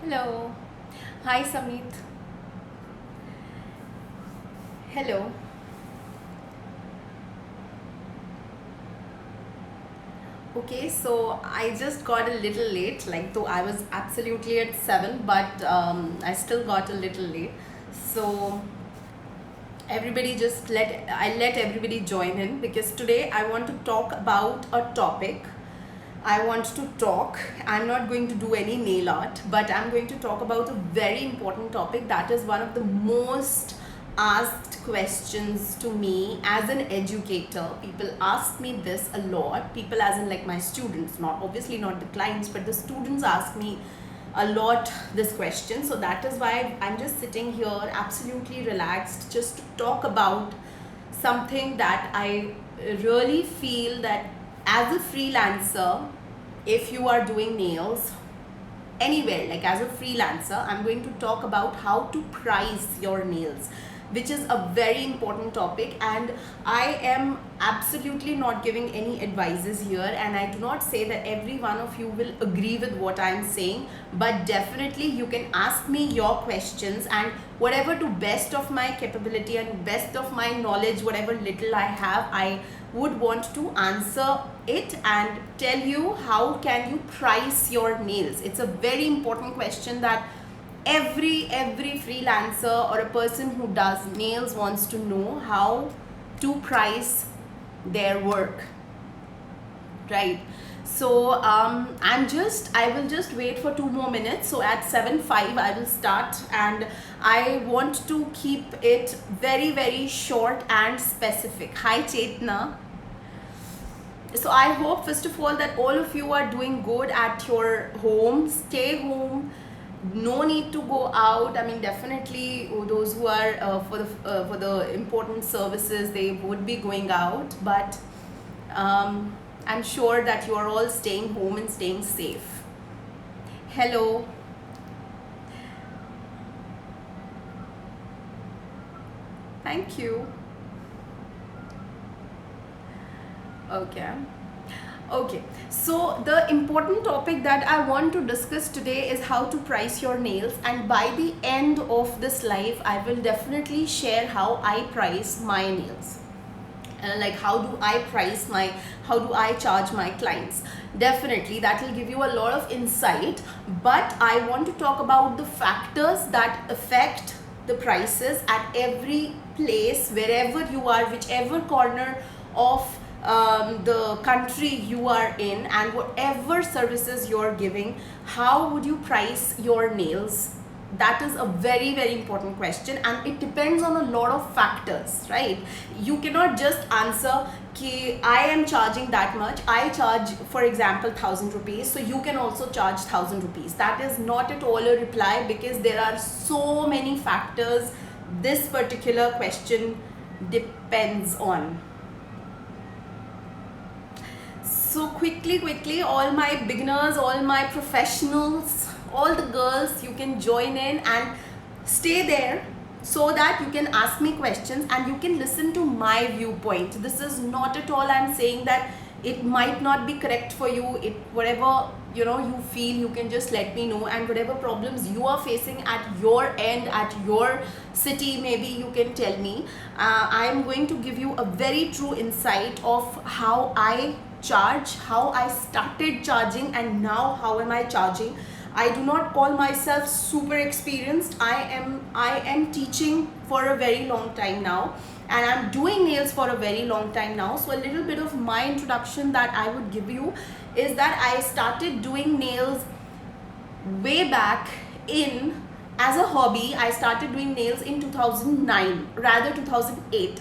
Hello. Hi, Samit. Hello. Okay, so I just got a little late, like though I was absolutely at 7, but I still got a little late. So everybody just let everybody join in because today I want to talk about a topic. I want to talk. I'm not going to do any nail art, but I'm going to talk about a very important topic that is one of the most asked questions to me as an educator. People ask me this a lot. People, as in like my students, not obviously not the clients, but the students ask me a lot this question. So that is why I'm just sitting here absolutely relaxed just to talk about something that I really feel that as a freelancer, if you are doing nails anywhere, like as a freelancer, I'm going to talk about how to price your nails, which is a very important topic. And I am absolutely not giving any advices here, and I do not say that every one of you will agree with what I'm saying, but definitely you can ask me your questions, and whatever to best of my capability and best of my knowledge, whatever little I have, I would want to answer it and tell you how can you price your nails. It's a very important question that every freelancer or a person who does nails wants to know how to price their work, right? So I will just wait for 2 more minutes. So at 7:05 I will start, and I want to keep it very short and specific. Hi Chetna. So I hope first of all that all of you are doing good at your home. Stay home, no need to go out. I mean, definitely those who are for the important services, they would be going out, but I'm sure that you are all staying home and staying safe. Hello. Thank you. Okay. Okay, so the important topic that I want to discuss today is how to price your nails, and by the end of this live, I will definitely share how I price my nails. Like how do I charge my clients. Definitely that will give you a lot of insight, but I want to talk about the factors that affect the prices at every place, wherever you are, whichever corner of the country you are in, and whatever services you're giving. How would you price your nails? That is a very important question, and it depends on a lot of factors, right? You cannot just answer ki I am charging that much. I charge, for example, 1,000 rupees, so you can also charge 1,000 rupees. That is not at all a reply, because there are so many factors this particular question depends on. So quickly, all my beginners, all my professionals, all the girls, you can join in and stay there so that you can ask me questions and you can listen to my viewpoint. This is not at all I'm saying that it might not be correct for you. It whatever you feel, you can just let me know, and whatever problems you are facing at your end, at your city, maybe you can tell me. I am going to give you a very true insight of how I charge, how I started charging, and now how am I charging. I do not call myself super experienced. I am teaching for a very long time now, and I'm doing nails for a very long time now. So a little bit of my introduction that I would give you is that I started doing nails way back in as a hobby. I started doing nails in 2009, rather 2008.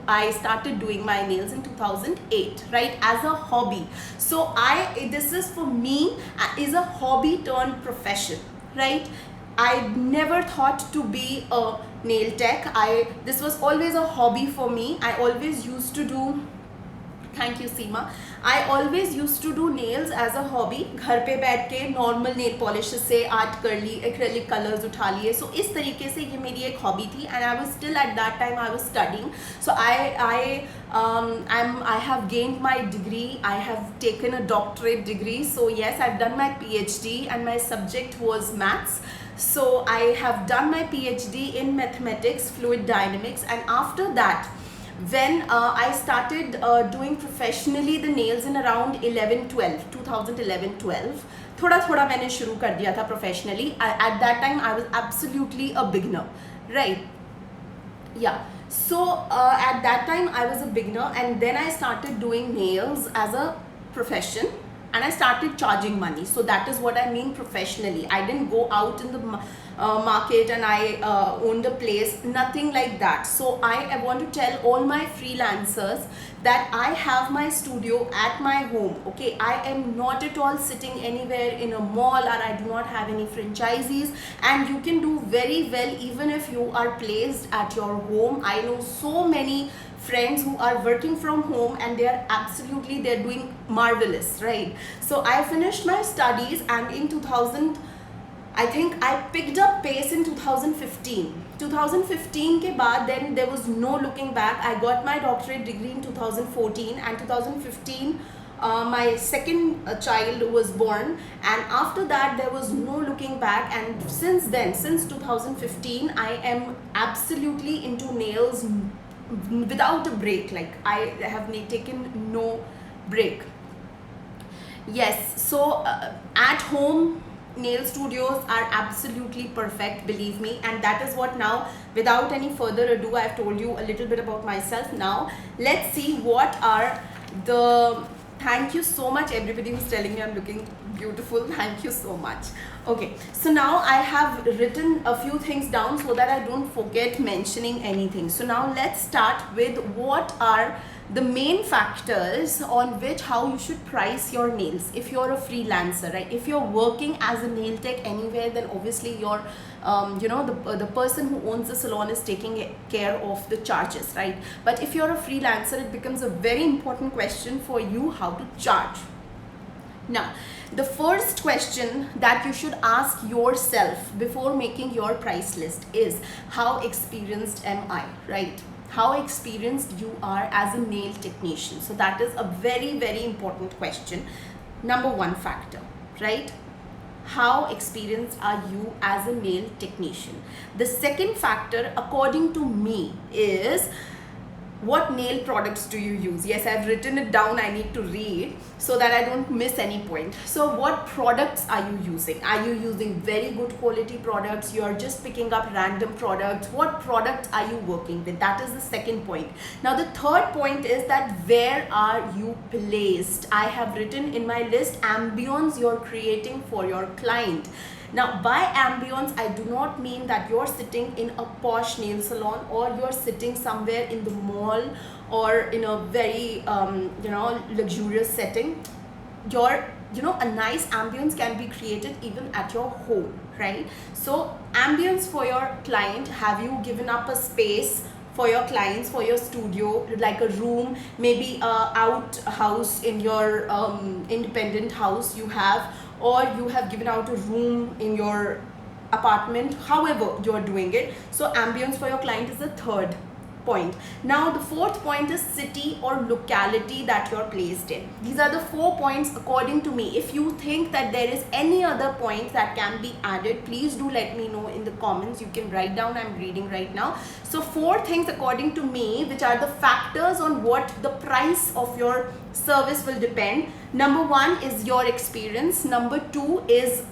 I started doing my nails in 2008, right, as a hobby. So this is for me is a hobby turned profession, right? I never thought to be a nail tech. This was always a hobby for me. I always used to do thank you Seema. I always use to do nails as a hobby. घर पे बैठ के normal nail polish से art कर ली, acrylic colours उठा लिए. सो इस तरीके से ये मेरी एक हॉबी थी. And I was still at that time I was studying. So I have gained my degree. I have taken a doctorate degree. So yes, I've done my PhD and my subject was maths. So I have done my PhD in mathematics, fluid dynamics, and after that, when I started doing professionally the nails in around 2011-12, थोड़ा थोड़ा मैंने शुरू कर दिया था professionally. At that time I was absolutely a beginner, right? Yeah. So at that time I was a beginner, and then I started doing nails as a profession, and I started charging money. So that is what I mean professionally. I didn't go out in the market and I owned a place, nothing like that. So I want to tell all my freelancers that I have my studio at my home. Okay, I am not at all sitting anywhere in a mall, or I do not have any franchisees, and you can do very well even if you are placed at your home. I know so many friends who are working from home and they're doing marvelous, right? So I finished my studies, and in 2000, I think I picked up pace in 2015. 2015 के बाद then there was no looking back. I got my doctorate degree in 2014, and 2015 my second child was born, and after that there was no looking back. And since then, since 2015, I am absolutely into nails without a break. Like I have taken no break. Yes, so at home nail studios are absolutely perfect, believe me. And that is what, now without any further ado, I have told you a little bit about myself. Now let's see what are the, thank you so much everybody who's telling me I'm looking beautiful. Thank you so much. Okay, so now I have written a few things down so that I don't forget mentioning anything. So now let's start with what are the main factors on which how you should price your nails if you're a freelancer, right? If you're working as a nail tech anywhere, then obviously you're the person who owns the salon is taking care of the charges, right? But if you're a freelancer, it becomes a very important question for you how to charge. Now, the first question that you should ask yourself before making your price list is, how experienced am I, right? How experienced you are as a nail technician. So that is a very, very important question. Number one factor, right? How experienced are you as a nail technician? The second factor, according to me, is what nail products do you use? Yes, I've written it down. I need to read so that I don't miss any point. So what products are you using? Are you using very good quality products? You are just picking up random products? What products are you working with? That is the second point. Now the third point is that where are you placed? I have written in my list ambience you're creating for your client. Now by ambience, I do not mean that you're sitting in a posh nail salon, or you're sitting somewhere in the mall, or in a very luxurious setting. A nice ambience can be created even at your home, right? So ambience for your client, have you given up a space for your clients, for your studio, like a room, maybe a outhouse in your independent house you have, or you have given out a room in your apartment, however you're doing it. So ambience for your client is the third point. Now the fourth point is city or locality that you're placed in. These are the 4 points according to me. If you think that there is any other point that can be added, please do let me know in the comments. You can write down, I'm reading right now. So 4 things according to me, which are the factors on what the price of your service will depend. Number 1 is your experience. Number 2 is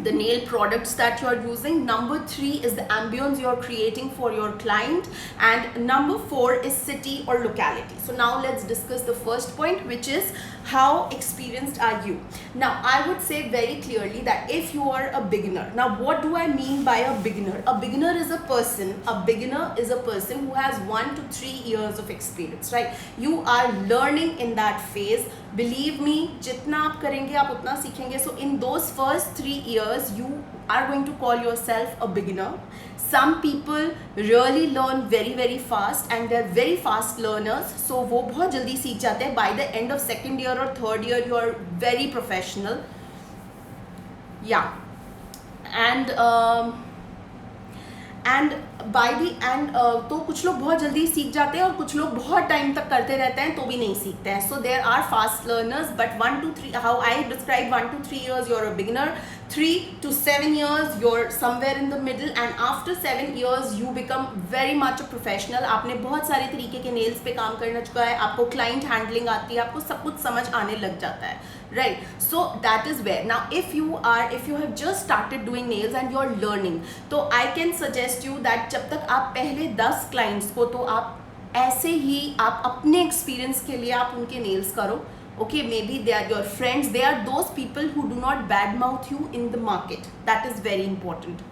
the nail products that you are using. Number 3 is the ambience you are creating for your client. And number 4 is city or locality. So now let's discuss the first point, which is how experienced are you? Now, I would say very clearly that if you are a beginner, now what do I mean by a beginner? A beginner is a person who has 1 to 3 years of experience, right? You are learning in that phase. Believe me, jitna aap karenge, aap utna seekhenge. So in those first 3 years, you are going to call yourself a beginner. Some people really learn very very fast and they're very fast learners, so वो बहुत जल्दी सीख जाते हैं. By the end of second year or third year, you are very professional. Yeah, and by the end तो कुछ लोग बहुत जल्दी सीख जाते हैं और कुछ लोग बहुत टाइम तक करते रहते हैं तो भी नहीं सीखते हैं. So there are fast learners, but 1 to 3, how I describe 1 to 3 years, you're a beginner. 3 to 7 years, you're somewhere in the middle, and after 7 years, you become very much a professional. आपने बहुत सारे तरीके के nails पे काम करना चुका है, आपको क्लाइंट हैंडलिंग आती है, आपको सब कुछ समझ आने लग जाता है, right? So that is where now if you have just started doing nails and you're learning, तो I can suggest you that जब तक आप पहले 10 क्लाइंट्स को, तो आप ऐसे ही आप अपने एक्सपीरियंस के लिए आप उनके नेल्स करो. Okay, maybe they are your friends, they are those people who do not badmouth you in the market. That is very important.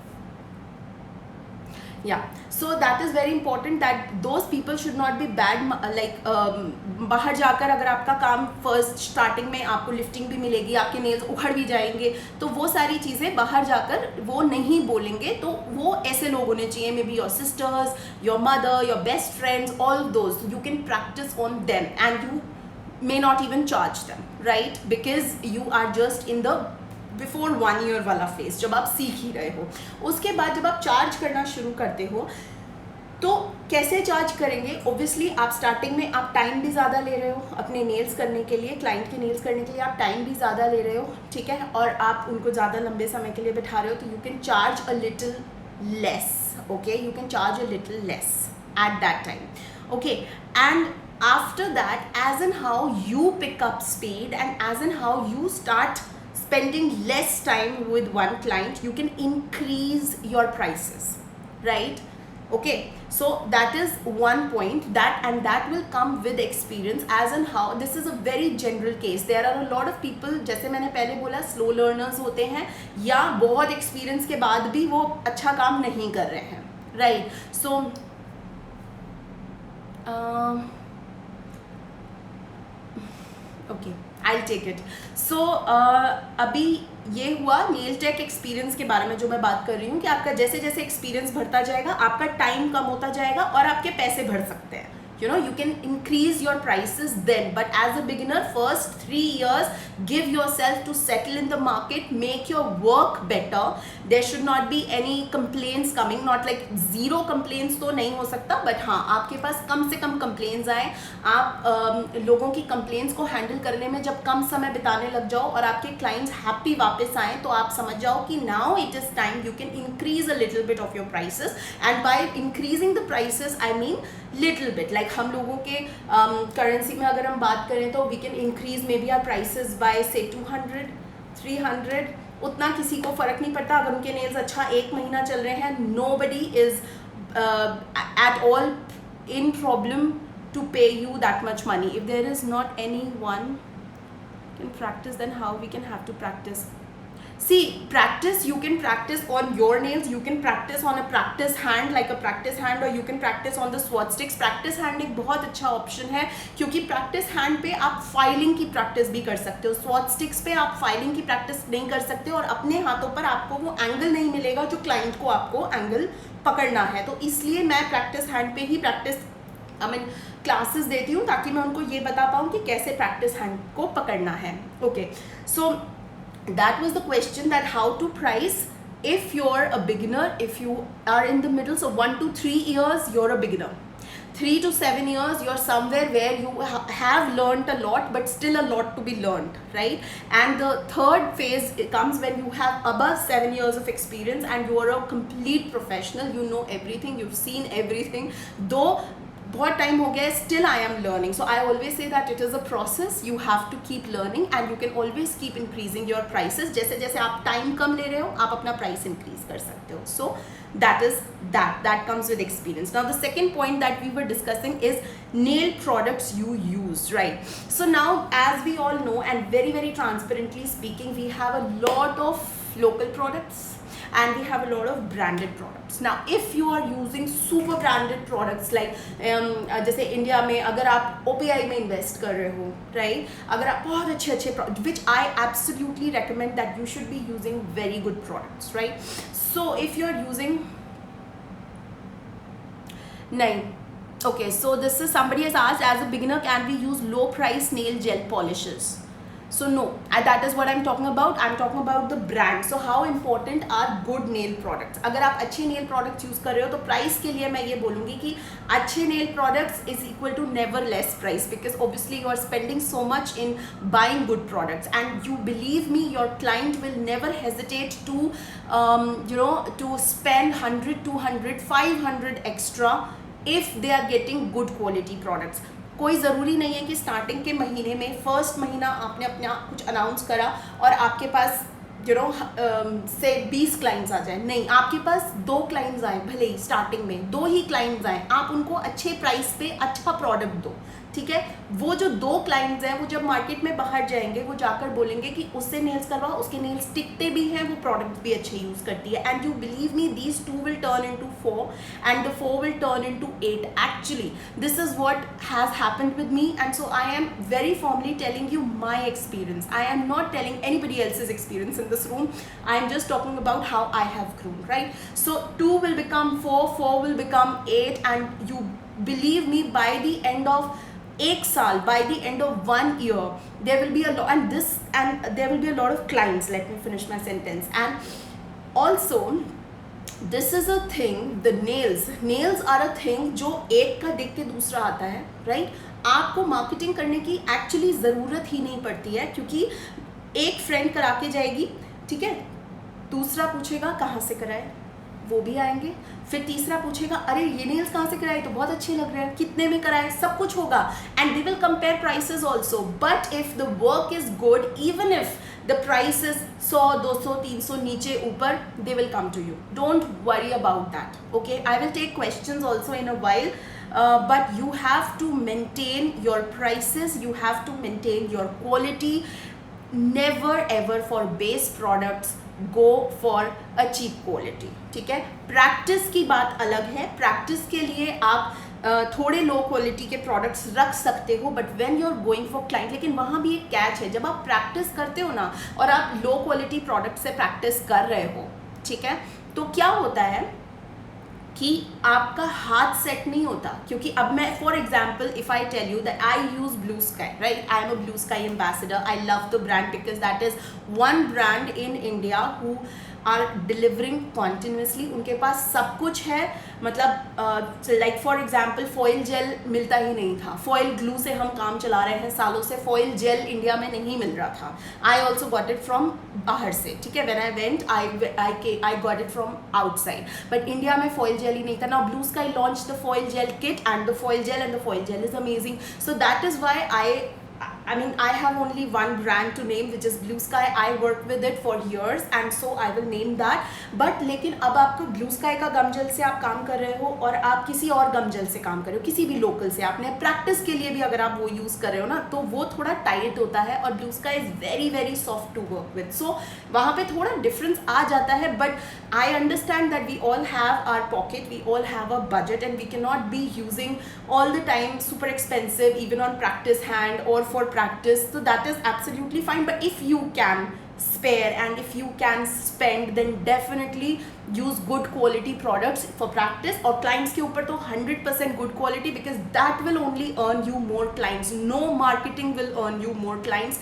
Yeah, so that is very important that those people should not be bad, like बाहर जाकर अगर आपका काम first starting में आपको lifting भी मिलेगी, आपके नेल्स उखड़ भी जाएंगे, तो वो सारी चीज़ें बाहर जाकर वो नहीं बोलेंगे. तो वो ऐसे लोग होने चाहिए, may be your sisters, your mother, your best friends, all those you can practice on them and you may not even charge them, right? Because you are just in the before 1 year वाला phase, जब आप सीख ही रहे हो. उसके बाद जब आप चार्ज करना शुरू करते हो, तो कैसे चार्ज करेंगे? ऑब्वियसली आप स्टार्टिंग में आप टाइम भी ज़्यादा ले रहे हो अपने नेल्स करने के लिए, क्लाइंट के नेल्स करने के लिए आप टाइम भी ज़्यादा ले रहे हो, ठीक है, और आप उनको ज़्यादा लंबे समय के लिए बैठा रहे हो, तो you can charge a little less. Okay, you can charge a little less at that time. Okay, and after that, as in how you pick up speed and as in how you start spending less time with one client, you can increase your prices, right? Okay, so that is one point, that will come with experience. As in how, this is a very general case. There are a lot of people, जैसे मैंने पहले बोला, slow learners होते हैं या बहुत experience के बाद भी वो अच्छा काम नहीं कर रहे हैं, right? So okay, I take it. So अभी ये हुआ नेल टेक एक्सपीरियंस के बारे में जो मैं बात कर रही हूँ कि आपका जैसे जैसे एक्सपीरियंस बढ़ता जाएगा, आपका टाइम कम होता जाएगा और आपके पैसे बढ़ सकते हैं. You know, you can increase your prices then, but as a beginner, first 3 years, give yourself to settle in the market, make your work better. There should not be any complaints coming, not like zero complaints तो नहीं हो सकता, but हाँ, आपके पास कम से कम complaints आए. आप लोगों की complaints को handle करने में जब कम समय बिताने लग जाओ और आपके clients happy वापस आए, तो आप समझ जाओ कि now it is time you can increase a little bit of your prices. And by increasing the prices, I mean little bit, like हम लोगों के करेंसी में अगर हम बात करें तो we can increase maybe our prices by से 200 300. उतना किसी को फ़र्क नहीं पड़ता अगर उनके नेल्स अच्छा 1 महीना चल रहे हैं. nobody is at all in problem to pay you that much money. If there is not anyone can practice, then how we can have to practice? See, practice, you can practice on your nails, you can practice on a practice hand, like a practice hand, or you can practice on the sword sticks. Practice hand एक बहुत अच्छा option है क्योंकि practice hand पे आप filing की practice भी कर सकते हो. sword sticks पे आप फाइलिंग की प्रैक्टिस नहीं कर सकते और अपने हाथों पर आपको वो एंगल नहीं मिलेगा जो क्लाइंट को आपको एंगल पकड़ना है. तो इसलिए मैं प्रैक्टिस हैंड पे ही क्लासेस देती हूँ ताकि मैं उनको ये बता पाऊँ कि कैसे प्रैक्टिस हैंड को पकड़ना है. Okay, so that was the question, that how to price if you're a beginner, if you are in the middle. So 1 to 3 years you're a beginner, 3 to 7 years you're somewhere where you have learned a lot but still a lot to be learned, right? And the third phase comes when you have above 7 years of experience and you are a complete professional, you know everything, you've seen everything. Though बहुत time हो गया है, still I am learning. So I always say that it is a process, you have to keep learning and you can always keep increasing your prices. जैसे जैसे आप time कम ले रहे हो आप अपना प्राइस इंक्रीज कर सकते हो. सो that comes with experience. Now the second point that we were discussing is nail products you use, right? So now, as we all know, and very very transparently speaking, we have a lot of local products and we have a lot of branded products. Now if you are using super branded products like जैसे India में अगर आप OPI में invest कर रहे हो, right, अगर आप बहुत अच्छे अच्छे which I absolutely recommend that you should be using very good products, right? So if you are using nail, okay, so this is somebody has asked, as a beginner can we use low price nail gel polishes? So no, and that is what I'm talking about. I'm talking about the brand. So how important are good nail products? अगर आप अच्छे nail products use कर रहे हो तो price के लिए मैं ये बोलूँगी कि अच्छे nail products is equal to never less price, because obviously you are spending so much in buying good products, and you believe me, your client will never hesitate to to spend 100, 200, 500 extra if they are getting good quality products. कोई ज़रूरी नहीं है कि starting के महीने में first महीना आपने अपना कुछ अनाउंस करा और आपके पास से 20 क्लाइंट्स आ जाए. नहीं, आपके पास 2 क्लाइंट्स आए, भले ही स्टार्टिंग में 2 ही क्लाइंट्स आए, आप उनको अच्छे प्राइस पे अच्छा प्रोडक्ट दो, ठीक है. वो जो 2 क्लाइंट्स हैं वो जब मार्केट में बाहर जाएंगे वो जाकर बोलेंगे कि उससे नेल्स करवाओ, उसके नेल्स टिकते भी हैं, वो प्रोडक्ट भी अच्छे यूज़ करती है. And you believe me, these 2 will turn into 4 and the 4 will turn into 8. Actually this is what has happened with me, and so I am very formally telling you my experience. I am not telling anybody else's experience in this room. I am just talking about how I have grown, right? So 2 will become 4, 4 will become 8, and you believe me, by the end of 1 साल, by the end of 1 year, there will be a lot, and there will be a lot of clients. Let me finish my sentence. And also this is a thing, the nails are a thing जो एक का देख के दूसरा आता है, right? आपको marketing करने की एक्चुअली ज़रूरत ही नहीं पड़ती है, क्योंकि एक फ्रेंड करा के जाएगी, ठीक है, दूसरा पूछेगा कहाँ से कराए, वो भी आएंगे, फिर तीसरा पूछेगा अरे ये नेल्स कहाँ से कराए, तो बहुत अच्छे लग रहे हैं, कितने में कराए, सब कुछ होगा. And they will compare prices also. But if the work is good, even if the price is 100, 200, 300 नीचे ऊपर, they will come to you. Don't worry about that. Okay, I will take questions also in a while. But you have to maintain your prices, you have to maintain your quality. Never ever for base products go for a cheap quality, ठीक है. Practice की बात अलग है, practice के लिए आप थोड़े लो क्वालिटी के प्रोडक्ट्स रख सकते हो, but when you are going for client, लेकिन वहाँ भी एक कैच है. जब आप प्रैक्टिस करते हो ना और आप लो क्वालिटी प्रोडक्ट से प्रैक्टिस कर रहे हो, ठीक है, तो क्या होता है कि आपका हाथ सेट नहीं होता. क्योंकि अब मैं for example if I tell you that I use blue sky, right, I am a blue sky ambassador. I love the brand because that is one brand in India who are delivering continuously. उनके पास सब कुछ है, मतलब like for example foil gel मिलता ही नहीं था, फॉइल ग्लू से हम काम चला रहे हैं सालों से. फॉइल जेल इंडिया में नहीं मिल रहा था. I also got it from बाहर से, ठीक है. When I went I got it from outside, but India में फॉइल जेल ही नहीं था. Now blue sky launch the foil gel kit and the foil gel is amazing. So that is why I mean, I have only one brand to name, which is Blue Sky. I work with it for years, and so I will name that. But लेकिन अब आपको Blue Sky का गम jail से आप काम कर रहे हो और आप किसी और गम जेल से काम कर रहे हो, किसी भी लोकल से, आपने प्रैक्टिस के लिए भी अगर आप वो यूज़ कर रहे हो ना, तो वो थोड़ा टाइट होता है, और Blue Sky is very very soft to work with. So वहाँ पे थोड़ा डिफरेंस आ जाता है. But I understand that we all have our pocket, we all have a budget, and we can not be using all the time super expensive even on practice hand or for practice. So that is absolutely fine, but if you can spare and if you can spend, then definitely use good quality products for practice. और clients के ऊपर तो 100% good quality, because that will only earn you more clients. No marketing will earn you more clients.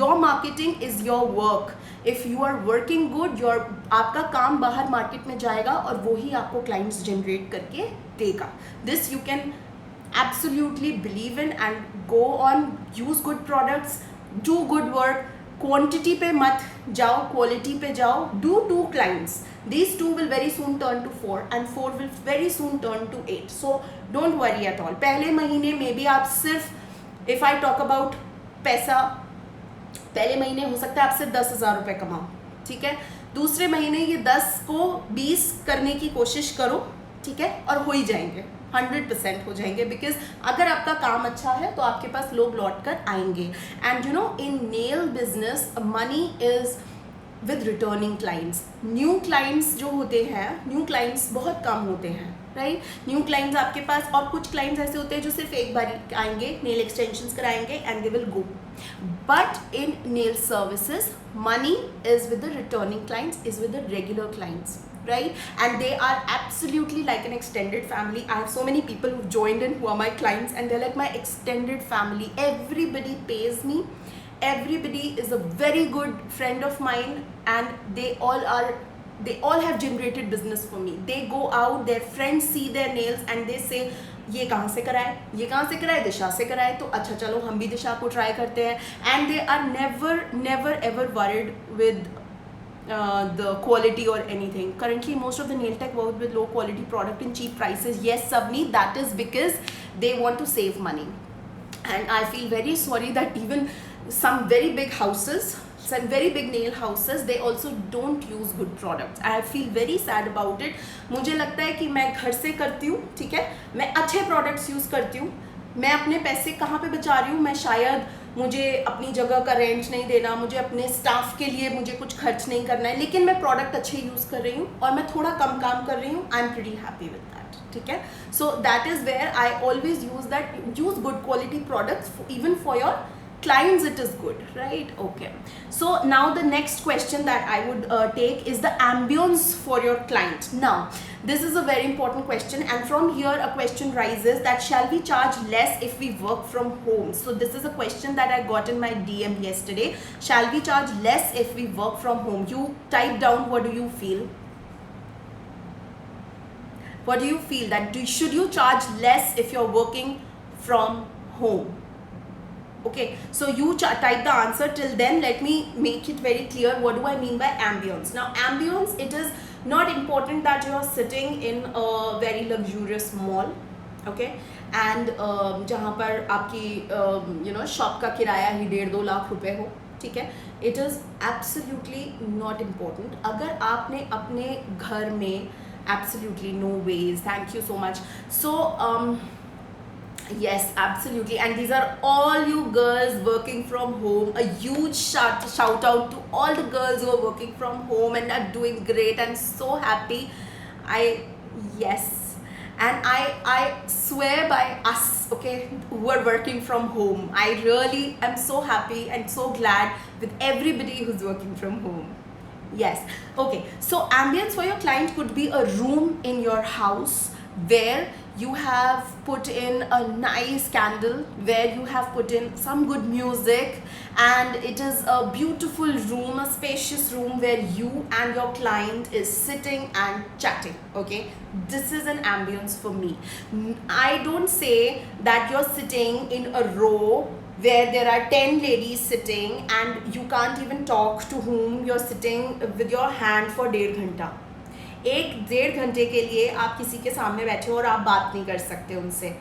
Your marketing is your work. If you are working good, आपका काम बाहर market में जाएगा और वही आपको clients generate करके देगा. This you can absolutely believe in, and go on, use good products, do good work, quantity पे मत जाओ, क्वालिटी पे जाओ. Do 2 clients. These 2 will very soon turn to 4 and 4 will very soon turn to 8. So don't worry at all. पहले महीने में भी आप सिर्फ, if I talk about पैसा, पहले महीने हो सकता है आप सिर्फ 10,000 रुपये कमाओ, ठीक है. दूसरे महीने ये 10 को 20 करने की कोशिश करो, ठीक है, और हो ही जाएंगे, 100% हो जाएंगे. बिकॉज अगर आपका काम अच्छा है तो आपके पास लोग लौट कर आएंगे. And you know, in nail business money is with returning clients. New clients जो होते हैं, न्यू क्लाइंट्स बहुत कम होते हैं, राइट. न्यू क्लाइंट्स आपके पास, और कुछ क्लाइंट्स ऐसे होते हैं जो सिर्फ एक बार आएंगे, नेल एक्सटेंशंस कराएंगे and they will go. But in nail services money is with the returning clients, is with the regular clients, right? And they are absolutely like an extended family. I have so many people who've joined in who are my clients and they're like my extended family. Everybody pays me. Everybody is a very good friend of mine and they all have generated business for me. They go out, their friends see their nails and they say, ये कहाँ से कराए, ये कहाँ से कराए, दिशा से कराए, तो अच्छा चलो हम भी दिशा को ट्राई करते हैं. And they are never ever worried with the quality or anything. Currently most of the nail tech work with low quality product in cheap prices. Yes Sabni, that is because they want to save money. And I feel very sorry that even some very big houses, some very big nail houses, they also don't use good products. I feel very sad about it. मुझे लगता है कि मैं घर से करती हूँ, ठीक है, मैं अच्छे products यूज़ करती हूँ, मैं अपने पैसे कहाँ पे बचा रही हूँ. मैं शायद, मुझे अपनी जगह का रेंट नहीं देना, मुझे अपने स्टाफ के लिए मुझे कुछ खर्च नहीं करना है, लेकिन मैं प्रोडक्ट अच्छे यूज़ कर रही हूँ और मैं थोड़ा कम काम कर रही हूँ. I am pretty happy with that, ठीक है. So that is where I always use good quality products even for your clients. It is good, right? Okay, so now the next question that I would take is the ambience for your client. Now this is a very important question, and from here a question rises that shall we charge less if we work from home? So this is a question that I got in my DM yesterday. Shall we charge less if we work from home? You type down, what do you feel? What do you feel, that should you charge less if you're working from home? Okay, so you type the answer. Till then let me make it very clear what do I mean by ambience. Now ambience, it is not important that you are sitting in a very luxurious mall, okay, and जहाँ पर आपकी you know shop का किराया ही 1.5-2 लाख रुपए हो, ठीक है. It is absolutely not important. अगर आपने अपने घर में absolutely no ways. Thank you so much. So yes, absolutely. And these are all you girls working from home. A huge shout out to all the girls who are working from home and are doing great. I'm so happy. Yes, and I swear by us, okay, who are working from home. I really am so happy and so glad with everybody who's working from home. Yes, okay. So ambience for your client could be a room in your house where you have put in a nice candle, where you have put in some good music, and it is a beautiful room, a spacious room where you and your client is sitting and chatting, okay. This is an ambience for me. I don't say that you're sitting in a row where there are 10 ladies sitting and you can't even talk to whom you're sitting with your hand for 1.5 घंटा. 1-1.5 घंटे के लिए आप किसी के सामने बैठे हो और आप बात नहीं कर सकते उनसे.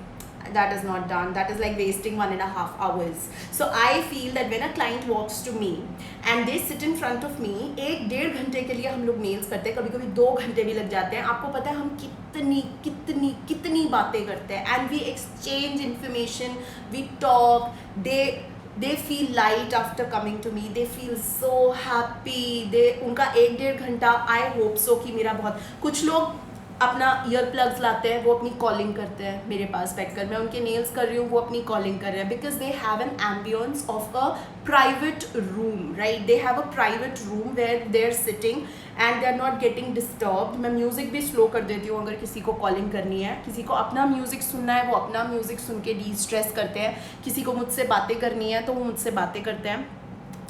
That is not done. That is like wasting 1.5 hours. So I feel that when a client walks to me and they sit in front of me, 1-1.5 घंटे के लिए हम लोग मेल्स करते हैं, कभी कभी 2 घंटे भी लग जाते हैं. आपको पता है हम कितनी बातें करते हैं. And we exchange information, we talk, they feel light after coming to me. They feel so happy. उनका 1-1.5 घंटा, I hope so कि मेरा बहुत, कुछ लोग अपना ईयर प्लग्स लाते हैं, वो अपनी कॉलिंग करते हैं मेरे पास बैठकर. मैं उनके नेल्स कर रही हूँ, वो अपनी कॉलिंग कर रहे हैं, because they have an ambience of a private room, right. They have a private room where they are sitting and they are not getting disturbed. मैं म्यूज़िक भी स्लो कर देती हूँ अगर किसी को कॉलिंग करनी है. किसी को अपना म्यूज़िक सुनना है, वो अपना म्यूज़िक सुन के डी स्ट्रेस करते हैं. किसी को मुझसे बातें करनी है तो वो मुझसे बातें करते हैं.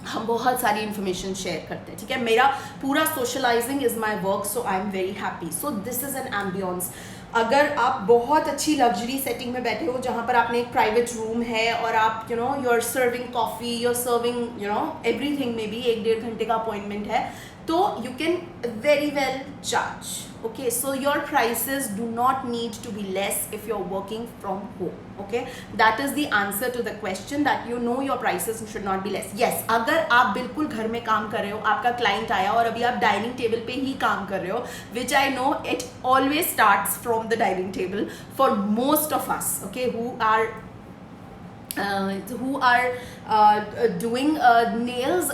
हम बहुत सारी इन्फॉर्मेशन शेयर करते हैं, ठीक है. मेरा पूरा socialising is my work, so I am very happy. So this is an ambience. अगर आप बहुत अच्छी लग्जरी सेटिंग में बैठे हो जहाँ पर आपने एक प्राइवेट रूम है और आप you are serving coffee, you are serving everything, में भी 1-1.5 घंटे का अपॉइंटमेंट है, तो you can very well charge. Okay, so your prices do not need to be less if you're working from home. Okay, that is the answer to the question, that your prices should not be less. Yes, अगर आप बिल्कुल घर में काम कर रहे हो, आपका क्लाइंट आया और अभी आप डाइनिंग टेबल पे ही काम कर रहे हो, which I know it always starts from the dining table for most of us, okay, who are doing nails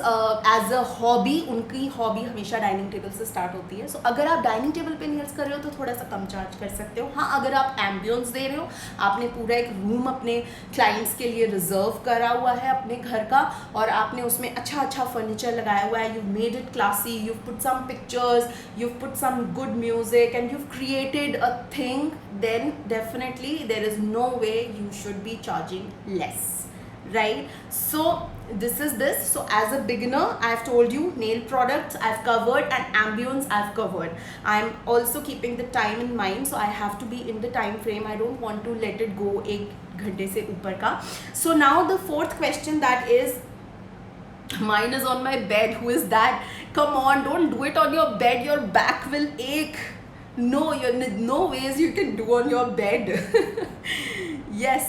as a hobby. उनकी हॉबी हमेशा डाइनिंग टेबल से स्टार्ट होती है. सो अगर आप डाइनिंग टेबल पे नेल्स कर रहे हो तो थोड़ा सा कम चार्ज कर सकते हो. हाँ, अगर आप एम्बियंस दे रहे हो, आपने पूरा एक रूम अपने क्लाइंट्स के लिए रिजर्व करा हुआ है अपने घर का, और आपने उसमें अच्छा फर्नीचर लगाया हुआ है, you made it classy, you put some pictures, you put some good music and you created a thing, then definitely there is no way you should be charging less, right? So this is this. So as a beginner, I've told you nail products I've covered and ambience I've covered. I'm also keeping the time in mind, so I have to be in the time frame. I don't want to let it go 1 घंटे से ऊपर का. So now the fourth question, that is, mine is on my bed. Who is that? Come on, don't do it on your bed, your back will ache. No, no ways you can do on your bed. Yes.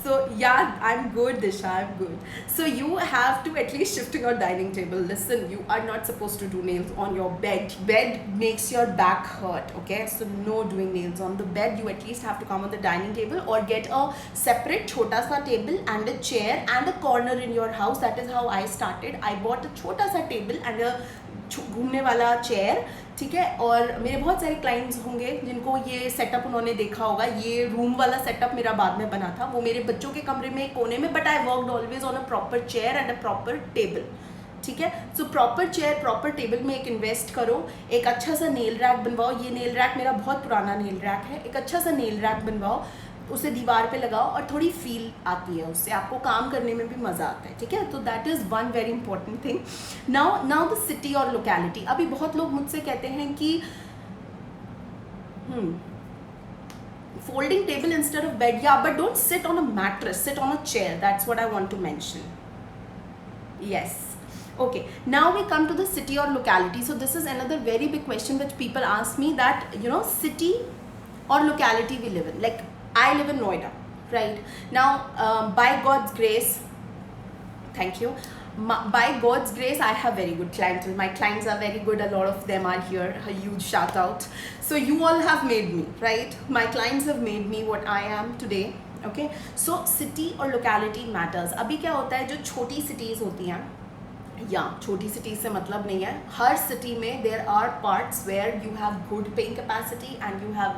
So yeah, I'm good, Disha, I'm good. So you have to at least shift to your dining table. Listen, you are not supposed to do nails on your bed. Bed makes your back hurt, okay? So no doing nails on the bed. You at least have to come on the dining table or get a separate chota sa table and a chair and a corner in your house. That is how I started. I bought a chota sa table and a घूमने वाला chair, ठीक है. और मेरे बहुत सारे clients होंगे जिनको ये सेटअप उन्होंने देखा होगा. ये रूम वाला सेटअप मेरा बाद में बना था, वो मेरे बच्चों के कमरे में कोने में, but I worked always on a proper chair and a proper table, ठीक है. So proper chair, proper table में एक इन्वेस्ट करो, एक अच्छा सा नेल रैक बनवाओ. ये नेल रैक मेरा बहुत पुराना नेल रैक है. एक अच्छा सा नेल रैक बनवाओ, उसे दीवार पे लगाओ और थोड़ी फील आती है उससे, आपको काम करने में भी मज़ा आता है, ठीक है. तो that is one very important thing. Now the city और लोकेलिटी. अभी बहुत लोग मुझसे कहते हैं कि folding table instead of bed. Yeah, but don't sit on a mattress, sit on a chair. That's what I want to mention. Yes. Okay, now we come to the city or locality. So this is another very big question which people ask me, that city or locality we live in. Like, I live in Noida, right? Now, by God's grace, thank you. By God's grace, I have very good clients. My clients are very good. A lot of them are here. A huge shout out. So you all have made me, right? My clients have made me what I am today. Okay. So city or locality matters. अभी क्या होता है, जो छोटी cities होती हैं, या छोटी सिटीज से मतलब नहीं है, हर सिटी में there are parts where you have good paying capacity and you have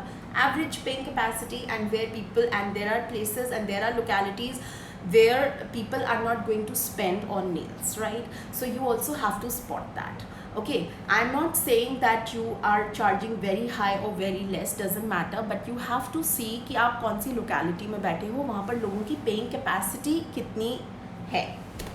average paying capacity, and where people, and there are places and there are localities where people are not going to spend on nails, right? So you also have to spot that. Okay, I'm not saying that you are charging very high or very less, doesn't matter, but you have to see कि आप कौन सी locality में बैठे हो, वहाँ पर लोगों की पेइंग कैपेसिटी कितनी है,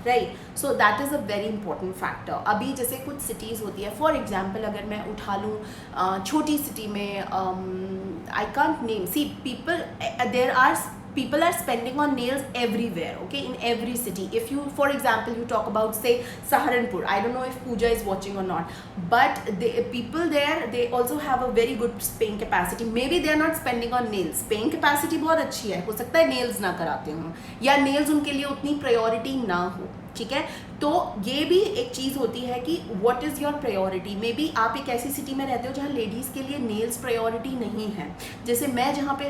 right. So that is a very important factor. अभी जैसे कुछ सिटीज़ होती है, फॉर एग्जाम्पल अगर मैं उठा लूँ छोटी सिटी में, I can't name, see people, there are people are spending on nails everywhere, okay, in every city. If you, for example, you talk about, say, Saharanpur, I don't know if Pooja is watching or not, but people there, they also have a very good paying capacity. Maybe they are not spending on nails, paying capacity बहुत अच्छी है, हो सकता है nails ना कराते हों, या nails उनके लिए उतनी priority ना हो, ठीक है. तो ये भी एक चीज़ होती है कि what is your priority. May be आप एक ऐसी सिटी में रहते हो जहाँ लेडीज़ के लिए nails priority नहीं है. जैसे मैं जहाँ पे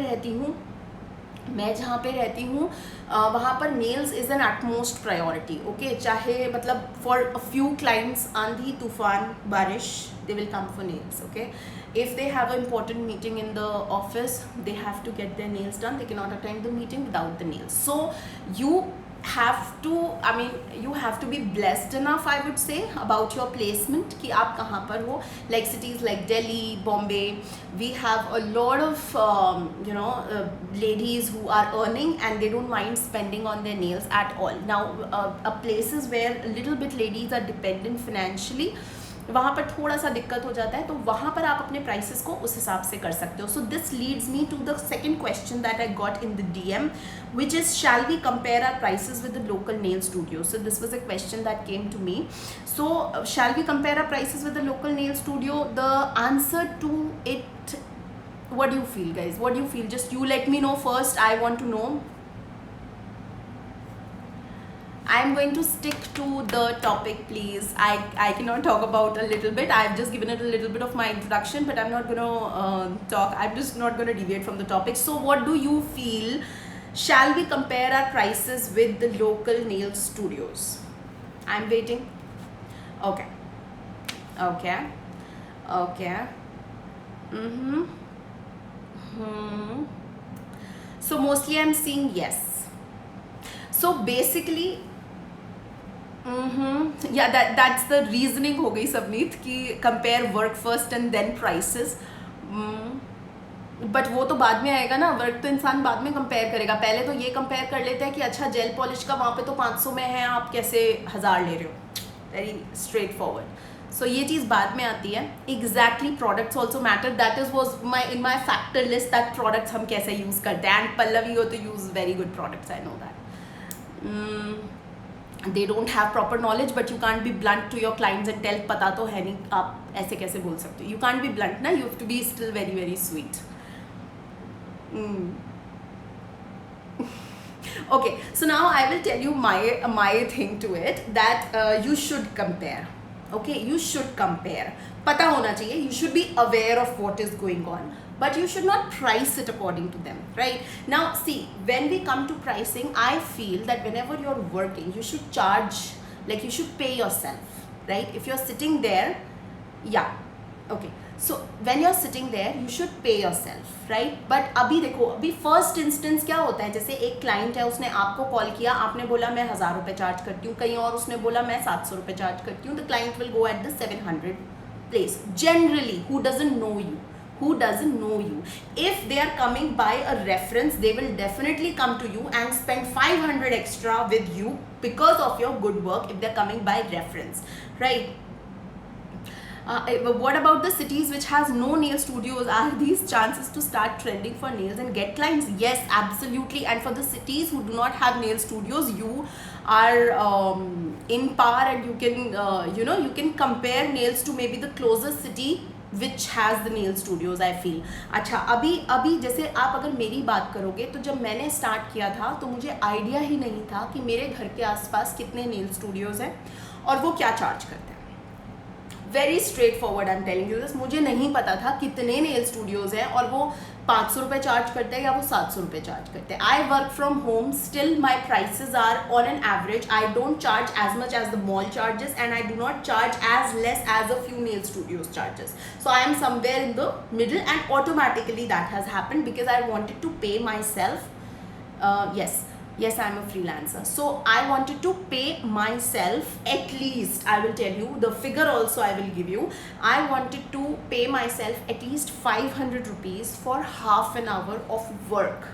रहती हूँ, वहाँ पर nails is an utmost priority, okay. चाहे मतलब फॉर अ फ्यू क्लाइंट्स, आंधी तूफान बारिश, they will come for nails, okay. If they have an important meeting in the office, they have to get their nails done. They cannot attend the meeting without the nails. So you have to, I mean, you have to be blessed enough, I would say, about your placement कि आप कहाँ पर हो. Like cities like Delhi, Bombay, we have a lot of ladies who are earning and they don't mind spending on their nails at all. Now, places where a little bit ladies are dependent financially, वहाँ पर थोड़ा सा दिक्कत हो जाता है, तो वहाँ पर आप अपने प्राइसेस को उस हिसाब से कर सकते हो. So this leads me to the second question that I got in the DM, which is, shall we compare our prices with the local nail studios? So this was a question that came to me. So shall we compare our prices with the local nail studio? The answer to it, what do you feel, guys? What do you feel? Just you let me know first. I want to know. I'm going to stick to the topic, please. I cannot talk about a little bit. I've just given it a little bit of my introduction, but I'm not going to talk. I'm just not going to deviate from the topic. So what do you feel? Shall we compare our prices with the local nail studios? I'm waiting. Okay. Okay. Okay. So mostly I'm seeing yes. So basically, yeah, that's the reasoning हो गई सबनीत कि compare work first and then prices. But वो तो बाद में आएगा ना, work तो इंसान बाद में कंपेयर करेगा. पहले तो ये कंपेयर कर लेते हैं कि अच्छा जेल पॉलिश का वहाँ पे तो 500 में है, आप कैसे 1000 ले रहे हो. Very straight forward. सो ये चीज़ बाद में आती है. Exactly, products also matter. That is was in my factor list that products हम कैसे यूज़ करते हैं. एंड पल्लवी हो तो use very good products, I know that. they don't have proper knowledge, but you can't be blunt to your clients and tell पता तो है नहीं, आप ऐसे कैसे बोल सकते हो. You can't be blunt ना, you have to be still very very sweet. Okay, so now I will tell you my thing to it, that you should compare. Okay, you should compare. पता होना चाहिए. You should be aware of what is going on, but you should not price it according to them, right? Now see, when we come to pricing, I feel that whenever you're working, you should charge, like you should pay yourself, right? If you're sitting there, yeah, okay, so when you're sitting there, you should pay yourself, right? But अभी देखो, अभी first instance क्या होता है, जैसे एक client है, उसने आपको कॉल किया, आपने बोला मैं 1000 रुपये चार्ज करती हूँ, कहीं और उसने बोला मैं 700 रुपये चार्ज करती हूँ. The client will go at the 700 place, generally, who doesn't know you. If they are coming by a reference, they will definitely come to you and spend 500 extra with you because of your good work, if they're coming by reference, right? What about the cities which has no nail studios? Are these chances to start trending for nails and get clients? Yes, absolutely. And for the cities who do not have nail studios, you are in par, and you can you can compare nails to maybe the closest city which has the nail studios, I feel. अच्छा, अभी जैसे आप अगर मेरी बात करोगे, तो जब मैंने स्टार्ट किया था तो मुझे आइडिया ही नहीं था कि मेरे घर के आसपास कितने नेल स्टूडियोज हैं और वो क्या चार्ज करते हैं. Very straight forward, I am telling you this. मुझे नहीं पता था कितने नेल स्टूडियोज हैं और वो 500 रुपये चार्ज करते हैं या वो 700 रुपये चार्ज करते हैं. I work from home, still my prices are on an average. I don't charge as much as the mall charges, and I do not charge as less as a few nail studios charges. So I am somewhere in the middle, and automatically that has happen because I wanted to pay myself. Yes, I'm a freelancer. So I wanted to pay myself, at least, I will tell you, the figure also I will give you. I wanted to pay myself at least 500 rupees for half an hour of work.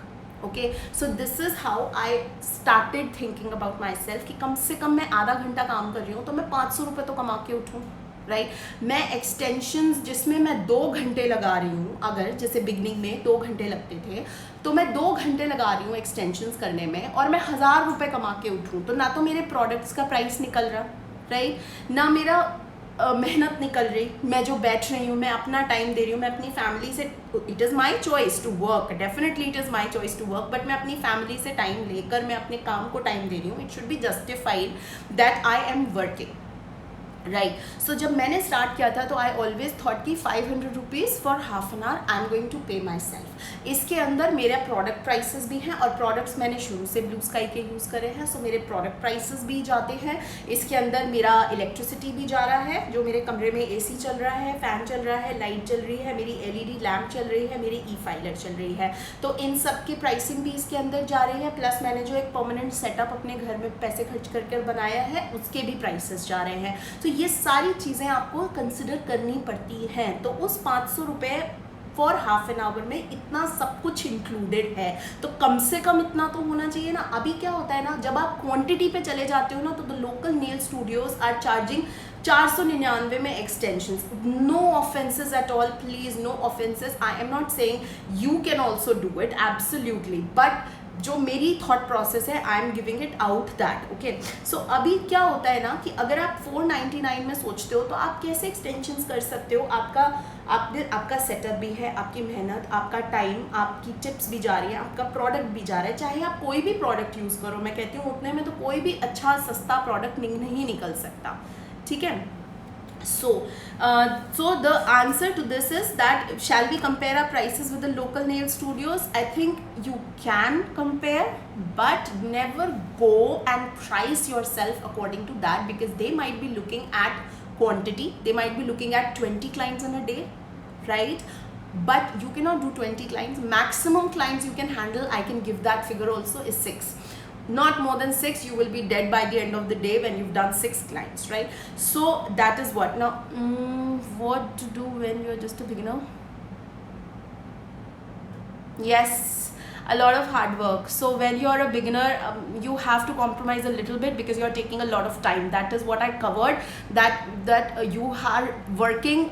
Okay, so this is how I started thinking about myself कि कम से कम मैं आधा घंटा काम कर रही हूँ तो मैं 500 रुपये तो कमा के उठूँ, राइट. मैं एक्सटेंशंस जिसमें मैं 2 घंटे लगा रही हूँ, अगर जैसे बिगनिंग में 2 घंटे लगते थे, तो मैं 2 घंटे लगा रही हूँ एक्सटेंशंस करने में, और मैं 1000 रुपये कमा के उठूँ, तो ना तो मेरे प्रोडक्ट्स का प्राइस निकल रहा, राइट, ना मेरा मेहनत निकल रही. मैं जो बैठ रही हूँ, मैं अपना टाइम दे रही हूँ, मैं अपनी फैमिली से, it is my choice to work, definitely it is my choice to work, but मैं अपनी फैमिली से टाइम लेकर मैं अपने काम को टाइम दे रही हूँ. It should be justified that I am working, right. So जब मैंने स्टार्ट किया था तो आई ऑलवेज थॉट कि 500 rupees for half an hour I am going to pay my self. इसके अंदर मेरे प्रोडक्ट प्राइसेस भी हैं, और प्रोडक्ट्स मैंने शुरू से ब्लू स्काई के यूज़ करे हैं, सो मेरे प्रोडक्ट प्राइसेस भी जाते हैं. इसके अंदर मेरा इलेक्ट्रिसिटी भी जा रहा है, जो मेरे कमरे में AC चल रहा है, फ़ैन चल रहा है, लाइट चल रही है, मेरी LED लैम्प चल रही है, मेरी E-फाइलर चल रही है, तो इन सब की प्राइसिंग भी इसके अंदर जा रही है. प्लस मैंने जो एक परमानेंट सेटअप अपने घर में पैसे खर्च करके बनाया है, उसके भी प्राइसेस जा रहे हैं. तो ये सारी चीज़ें आपको कंसिडर करनी पड़ती हैं. तो उस 500 रुपये फॉर हाफ एन आवर में इतना सब कुछ इंक्लूडेड है, तो कम से कम इतना तो होना चाहिए ना. अभी क्या होता है ना, जब आप क्वांटिटी पे चले जाते हो ना, तो the local nail studios are charging 499 में extensions. No offenses at all, please no offenses. I am not saying you can also do it, absolutely, but जो मेरी थॉट प्रोसेस है I am giving it out that. Okay, so अभी क्या होता है ना कि अगर आप 499 में सोचते हो तो आप कैसे एक्सटेंशंस कर सकते हो. आपका सेटअप भी है, आपकी मेहनत, आपका टाइम, आपकी टिप्स भी जा रही है, आपका प्रोडक्ट भी जा रहा है. चाहे आप कोई भी प्रोडक्ट यूज़ करो, मैं कहती हूँ उतने में तो कोई भी अच्छा सस्ता प्रोडक्ट नहीं निकल सकता. ठीक है. So the answer to this is that shall we compare our prices with the local nail studios? I think you can compare, but never go and price yourself according to that, because they might be looking at quantity. They might be looking at 20 clients in a day, right? But you cannot do 20 clients. Maximum clients you can handle, I can give that figure also, is 6. Not more than 6. You will be dead by the end of the day when you've done 6 clients, right? So that is what. Now what to do when you're just a beginner? Yes, a lot of hard work. So when you're a beginner, you have to compromise a little bit because you're taking a lot of time. That is what I covered, that you are working.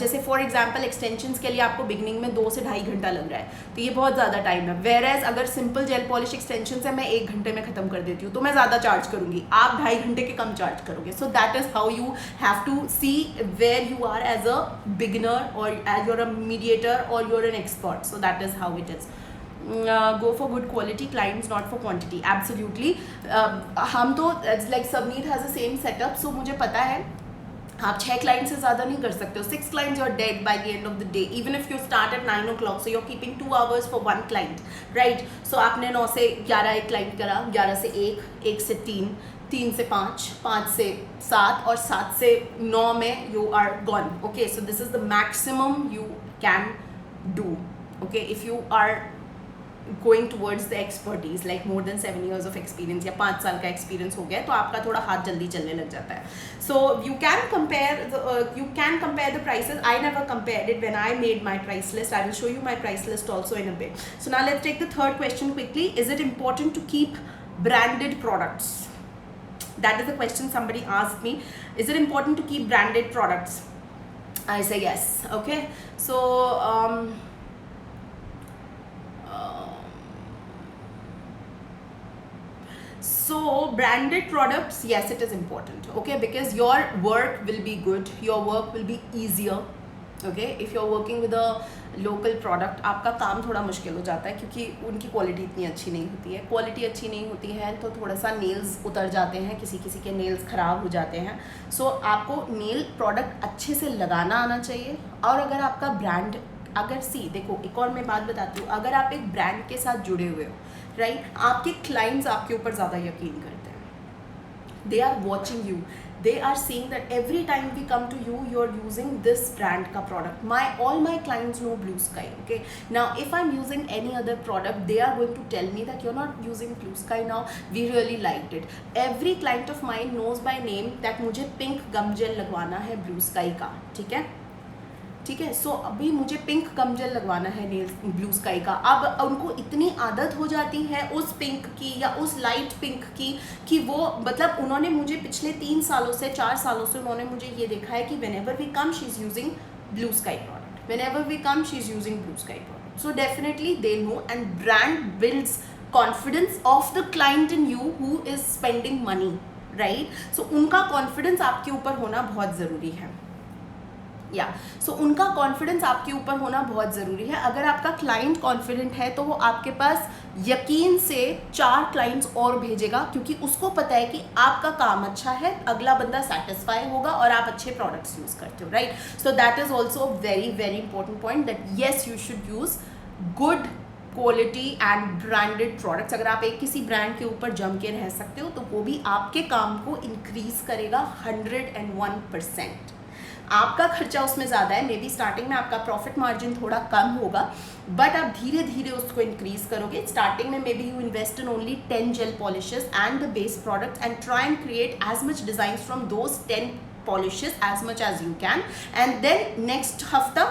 जैसे for example extensions के लिए आपको beginning में 2 से 2.5 घंटा लग रहा है, तो ये बहुत ज़्यादा टाइम है. वेयरएज अगर सिंपल जेल पॉलिश एक्सटेंशंस है, मैं 1 घंटे में ख़त्म कर देती हूँ, तो मैं ज़्यादा चार्ज करूँगी, आप 2.5 घंटे के कम चार्ज करोगे. So that is how you have to see where you are as a beginner और एज यूर अ मीडिएटर और you're an expert. So that is how it is. Go for good quality clients, not for quantity. Absolutely. हम तो like Savneet has the same setup, so मुझे पता है आप 6 clients से ज़्यादा नहीं कर सकते हो. 6 clients you're dead by the end of the day, even if you start at 9 o'clock, so you're keeping 2 hours for one client, right? So आपने 9 से 11 एक client करा, 11 से 1, 1 से 3, 3 से 5, 5 से 7 और 7 से 9 में you are gone. Okay, so this is the maximum you can do. Okay, if you are going towards the expertise, like more than 7 years of experience या 5 साल का experience हो गया, तो आपका थोड़ा हाथ जल्दी चलने लग जाता है. So you can compare the prices. I never compared it when I made my price list. I will show you my price list also in a bit. So now let's take the third question quickly. Is it important to keep branded products? That is the question somebody asked me. Is it important to keep branded products? I say yes. Okay, so so branded products, yes, it is important. Okay, because your work will be good, your work will be easier. Okay, if you're working with a local product, आपका काम थोड़ा मुश्किल हो जाता है क्योंकि उनकी quality इतनी अच्छी नहीं होती है. क्वालिटी अच्छी नहीं होती है तो थोड़ा सा नेल्स उतर जाते हैं, किसी के नेल्स ख़राब हो जाते हैं. सो आपको नेल प्रोडक्ट अच्छे से लगाना आना चाहिए. और अगर आपका ब्रांड, अगर देखो एक और मैं बात बताती हूँ, अगर आप एक ब्रांड के साथ जुड़े हुए हो, राइट, आपके क्लाइंट्स आपके ऊपर ज़्यादा यकीन करते हैं. They are watching you, they are seeing that every time we come to you, you're using this brand ka product. All my clients know Blue Sky. Okay, now if I'm using any other product, they are going to tell me that you're not using Blue Sky now, we really liked it. Every client of mine knows by name that मुझे pink गम jail लगवाना है blue sky का. ठीक है. सो अभी मुझे pink गम jail लगवाना है नेल ब्लू स्काई का. अब उनको इतनी आदत हो जाती है उस पिंक की या उस लाइट पिंक की कि वो मतलब उन्होंने मुझे पिछले 3 सालों से 4 सालों से उन्होंने मुझे ये देखा है कि whenever we come she is using blue sky product, whenever we come she is using blue sky product. So definitely they know, and brand builds confidence of the client in you who is spending money, right? So उनका confidence आपके ऊपर होना बहुत ज़रूरी है. सो उनका confidence आपके ऊपर होना बहुत ज़रूरी है. अगर आपका क्लाइंट कॉन्फिडेंट है तो वो आपके पास यकीन से 4 क्लाइंट्स और भेजेगा, क्योंकि उसको पता है कि आपका काम अच्छा है, अगला बंदा सेटिस्फाई होगा और आप अच्छे प्रोडक्ट्स यूज़ करते हो, right? So that is also very very important point, that yes you should use good quality and branded products. अगर आप एक किसी ब्रांड के ऊपर जम के रह सकते हो तो वो भी आपके काम को इंक्रीज़ करेगा 101%. आपका खर्चा उसमें ज़्यादा है, मे बी स्टार्टिंग में आपका प्रॉफिट मार्जिन थोड़ा कम होगा, बट आप धीरे धीरे उसको इंक्रीज़ करोगे. स्टार्टिंग में maybe you invest in only 10 gel polishes and the base product and try and create as much design from those 10 polishes as much as you can, and then next हफ्ता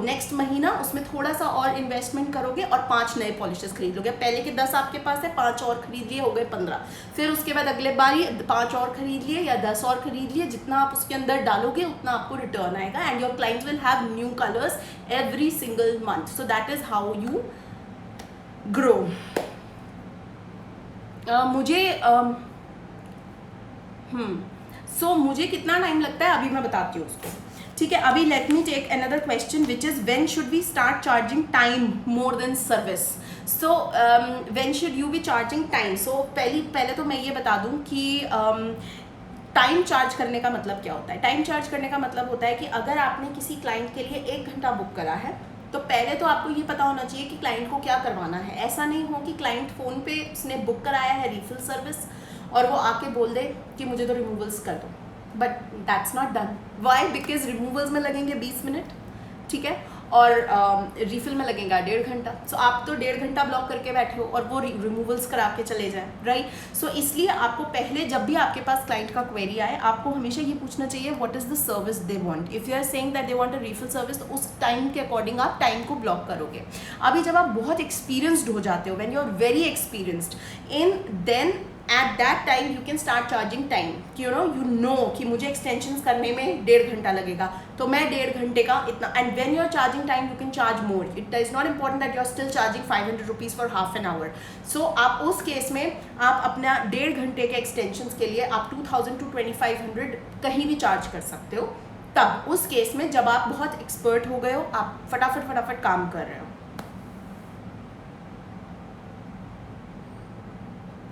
next महीना उसमें थोड़ा सा और investment करोगे और 5 नए polishes खरीद लोगे। पहले के 10 आपके पास है, 5 और खरीद लिए, हो गए 15। फिर उसके बाद अगले बारी 5 और खरीद लिए या 10 और खरीद लिए। जितना आप उसके अंदर डालोगे उतना आपको रिटर्न आएगा, and your clients will have new colours every single month. So that is how you grow. मुझे कितना टाइम लगता है अभी मैं बताती हूँ उसको, ठीक है। अभी let me take another question which is when should we start charging time more than service. So when should you be charging time. So पहले तो मैं ये बता दूँ कि टाइम चार्ज करने का मतलब क्या होता है। टाइम चार्ज करने का मतलब होता है कि अगर आपने किसी क्लाइंट के लिए 1 घंटा बुक करा है तो पहले तो आपको ये पता होना चाहिए कि क्लाइंट को क्या करवाना है। ऐसा नहीं हो कि क्लाइंट फ़ोन पे उसने बुक कराया है रिफिल सर्विस और वो आके बोल दे कि मुझे तो रिमूवल्स कर दो, but that's not done. Why? Because removals में लगेंगे 20 मिनट, ठीक है, और रिफिल में लगेगा 1.5 घंटा। सो आप तो 1.5 घंटा ब्लॉक करके बैठे हो और वो रिमूवल्स करा के चले जाएं, राइट। सो इसलिए आपको पहले जब भी आपके पास क्लाइंट का क्वेरी आए आपको हमेशा ये पूछना चाहिए what is the service they want. If you are saying that they want a refill service तो उस टाइम के अकॉर्डिंग आप टाइम को ब्लॉक करोगे। अभी जब आप बहुत एक्सपीरियंसड हो जाते हो, when you are very experienced in, then at that time you can start charging time. You know कि मुझे एक्सटेंशंस करने में 1.5 घंटा लगेगा तो मैं 1.5 घंटे का इतना, and when you are charging time you can charge more. It is not important that you are still charging 500 rupees for half an hour. So आप उस केस में आप अपना 1.5 घंटे के एक्सटेंशंस के लिए आप 2000 to 2500 कहीं भी चार्ज कर सकते हो। तब उस केस में जब आप बहुत एक्सपर्ट हो गए हो, आप फटाफट काम कर रहे हो।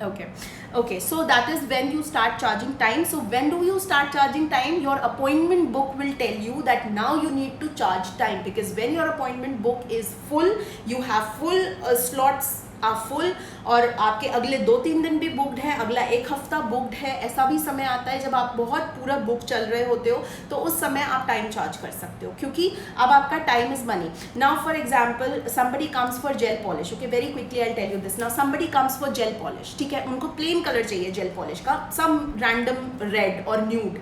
Okay, so that is when you start charging time. So when do you start charging time? Your appointment book will tell you that now you need to charge time, because when your appointment book is full, you have full slots are full, और आपके अगले 2-3 दिन भी booked है, अगला 1 हफ्ता booked है। ऐसा भी समय आता है जब आप बहुत पूरा बुक चल रहे होते हो तो उस समय आप टाइम चार्ज कर सकते हो, क्योंकि अब आपका time is money. Now for example somebody comes for gel polish, okay, very quickly I'll tell you this. Now somebody comes for gel polish, ठीक है, उनको प्लेन कलर चाहिए जेल पॉलिश का, some random रेड और nude,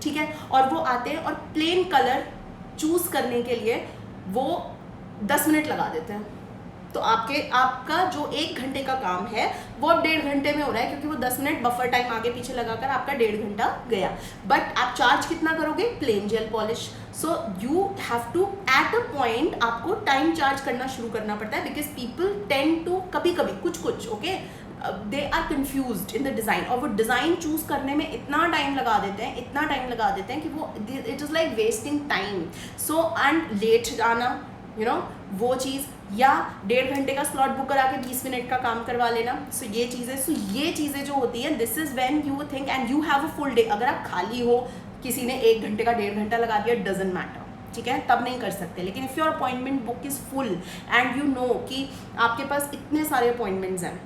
ठीक है, और वो आते हैं और प्लेन कलर चूज करने के लिए वो 10 मिनट लगा देते हैं। तो आपका जो 1 घंटे का काम है वो 1.5 घंटे में हो रहा है, क्योंकि वो 10 मिनट बफर टाइम आगे पीछे लगाकर आपका 1.5 घंटा गया। बट आप चार्ज कितना करोगे? Plain gel polish. So you have to at a point आपको टाइम चार्ज करना शुरू करना पड़ता है, बिकॉज पीपल टेंड टू कभी कुछ okay they are confused in the design, और वो डिज़ाइन चूज करने में इतना टाइम लगा देते हैं कि वो it is like wasting time. So and let आना, वो चीज़, या 1.5 घंटे का स्लॉट बुक करा के 20 मिनट का काम करवा लेना। सो ये चीज़ें जो होती हैं, this is when you think and you have a full day. अगर आप खाली हो, किसी ने 1 घंटे का 1.5 घंटा लगा दिया, डजंट मैटर, ठीक है, तब नहीं कर सकते। लेकिन if your appointment book is full and you know कि आपके पास इतने सारे अपॉइंटमेंट्स हैं,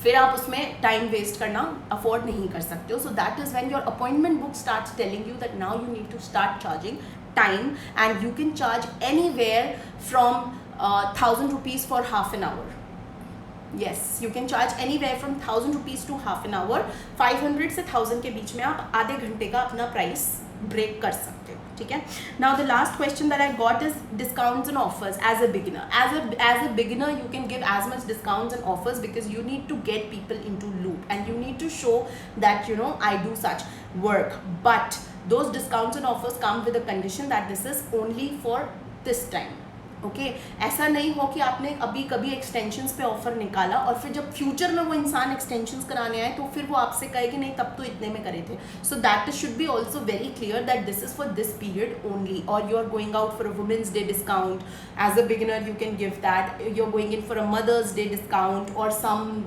फिर आप उसमें टाइम वेस्ट करना अफोर्ड नहीं कर सकते हो। So that is when your appointment book starts telling you that now you need to start charging time, and you can charge anywhere from 1000 rupees for half an hour. Yes, you can charge anywhere from 1000 rupees to half an hour. 500 से 1000 के बीच में आप आधे घंटे का अपना price break कर सकते हो, ठीक है। Now the last question that I got is discounts and offers as a beginner. As a beginner, you can give as much discounts and offers because you need to get people into loop and you need to show that I do such work. But those discounts and offers come with a condition that this is only for this time. Okay ऐसा नहीं हो कि आपने अभी कभी extensions पे offer निकाला और फिर जब फ्यूचर में वो इंसान एक्सटेंशंस कराने आए तो फिर वो आपसे कहे कि नहीं तब तो इतने में करे थे। So that should be also very clear that this is for this period only, और you are going out for a women's day discount, as a beginner you can give that, you are going in for a mother's day discount और some